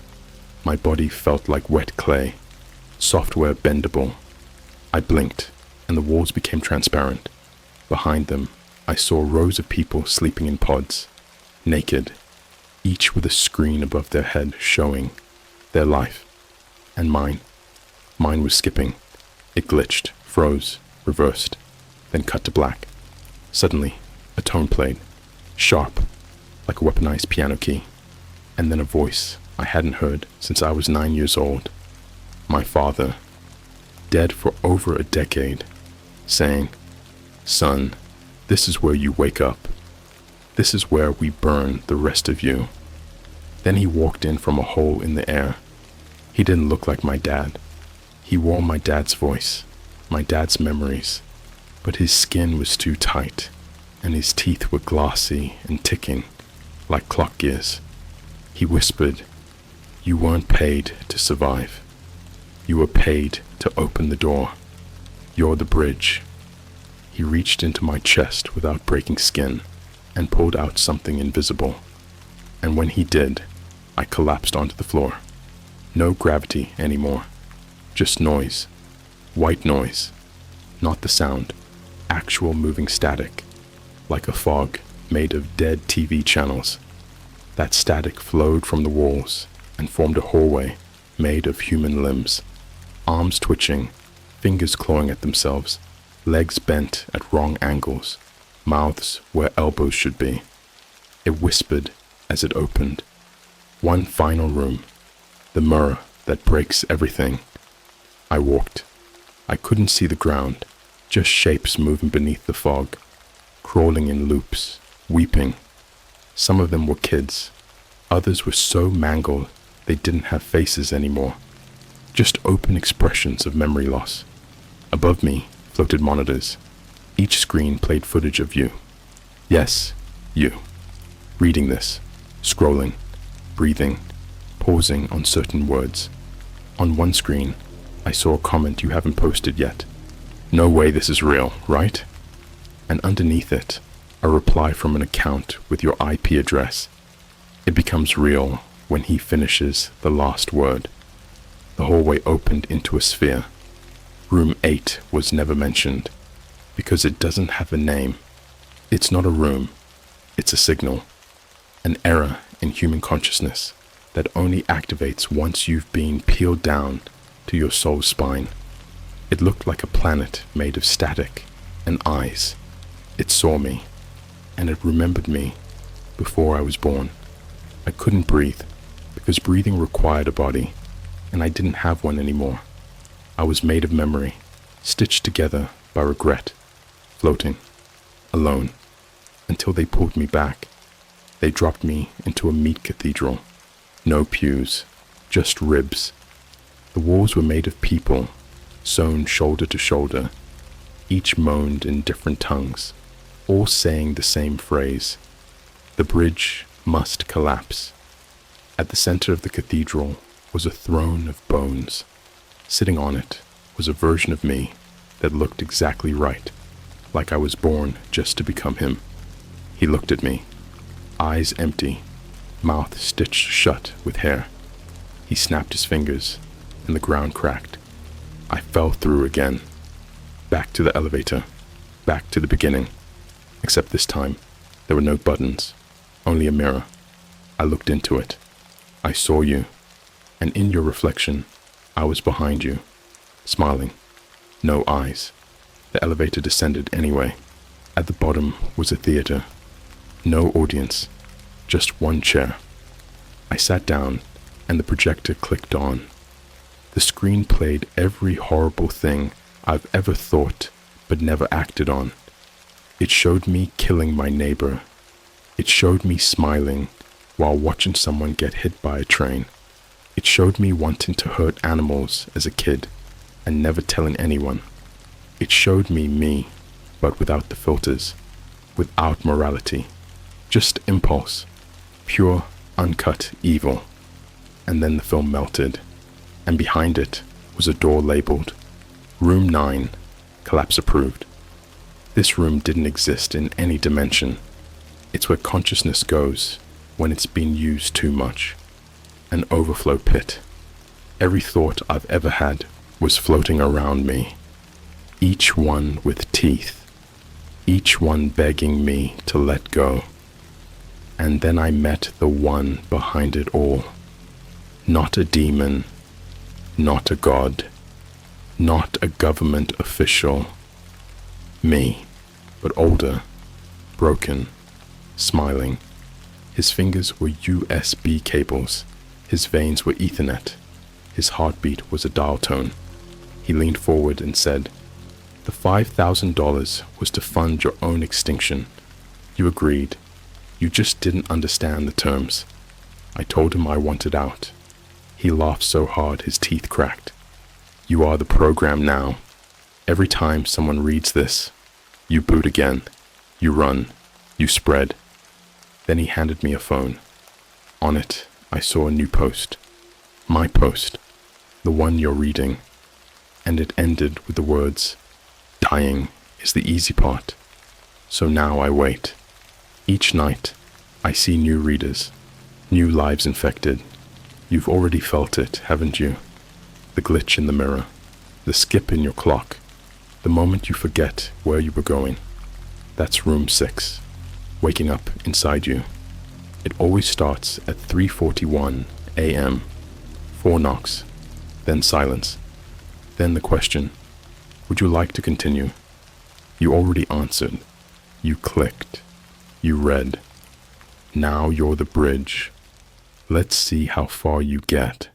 My body felt like wet clay, software bendable. I blinked, and the walls became transparent. Behind them, I saw rows of people sleeping in pods, naked, each with a screen above their head showing their life. And mine. Mine was skipping. It glitched, froze, reversed, then cut to black. Suddenly, a tone played, sharp, like a weaponized piano key, and then a voice I hadn't heard since I was 9 years old. My father, dead for over a decade, saying, "Son, this is where you wake up. This is where we burn the rest of you." Then he walked in from a hole in the air. He didn't look like my dad. He wore my dad's voice, my dad's memories, but his skin was too tight, and his teeth were glassy and ticking, like clock gears. He whispered, "You weren't paid to survive. You were paid to open the door. You're the bridge." He reached into my chest without breaking skin and pulled out something invisible. And when he did, I collapsed onto the floor. No gravity anymore, just noise, white noise, not the sound, actual moving static, like a fog made of dead TV channels. That static flowed from the walls and formed a hallway made of human limbs, arms twitching, fingers clawing at themselves, legs bent at wrong angles, mouths where elbows should be. It whispered as it opened. One final room, the mirror that breaks everything. I walked. I couldn't see the ground, just shapes moving beneath the fog, crawling in loops, weeping. Some of them were kids. Others were so mangled they didn't have faces anymore, just open expressions of memory loss. Above me floated monitors. Each screen played footage of you. Yes, you. Reading this, scrolling, breathing, pausing on certain words. On one screen, I saw a comment you haven't posted yet. "No way this is real, right?" And underneath it, a reply from an account with your IP address. It becomes real when he finishes the last word. The hallway opened into a sphere. Room 8 was never mentioned, because it doesn't have a name. It's not a room, it's a signal. An error in human consciousness that only activates once you've been peeled down to your soul's spine. It looked like a planet made of static and eyes. It saw me, and it remembered me before I was born. I couldn't breathe, because breathing required a body, and I didn't have one anymore. I was made of memory, stitched together by regret, floating, alone, until they pulled me back. They dropped me into a meat cathedral. No pews, just ribs. The walls were made of people, sewn shoulder to shoulder. Each moaned in different tongues, all saying the same phrase. The bridge must collapse. At the center of the cathedral was a throne of bones. Sitting on it was a version of me that looked exactly right, like I was born just to become him. He looked at me, eyes empty, mouth stitched shut with hair. He snapped his fingers, and the ground cracked. I fell through again, back to the elevator, back to the beginning, except this time there were no buttons, only a mirror. I looked into it. I saw you, and in your reflection, I was behind you, smiling. No eyes. The elevator descended anyway. At the bottom was a theater. No audience. just one chair. I sat down and the projector clicked on. The screen played every horrible thing I've ever thought but never acted on. It showed me killing my neighbor. It showed me smiling while watching someone get hit by a train. It showed me wanting to hurt animals as a kid and never telling anyone. It showed me, but without the filters, without morality, just impulse, pure, uncut evil. And then the film melted, and behind it was a door labeled Room 9, Collapse Approved. This room didn't exist in any dimension. It's where consciousness goes when it's been used too much. An overflow pit. Every thought I've ever had was floating around me, each one with teeth, each one begging me to let go. And then I met the one behind it all. Not a demon, not a god, not a government official. Me, but older, broken, smiling. His fingers were USB cables. His veins were Ethernet. His heartbeat was a dial tone. He leaned forward and said, "The $5,000 was to fund your own extinction. You agreed. You just didn't understand the terms." I told him I wanted out. He laughed so hard his teeth cracked. "You are the program now. Every time someone reads this, you boot again, you run, you spread." Then he handed me a phone. On it, I saw a new post. My post, the one you're reading. And it ended with the words, "Dying is the easy part." So now I wait. Each night, I see new readers, new lives infected. You've already felt it, haven't you? The glitch in the mirror, the skip in your clock, the moment you forget where you were going. That's room 6, waking up inside you. It always starts at 3:41 a.m. 4 knocks, then silence. Then the question, would you like to continue? You already answered. You clicked. You read. Now you're the bridge. Let's see how far you get.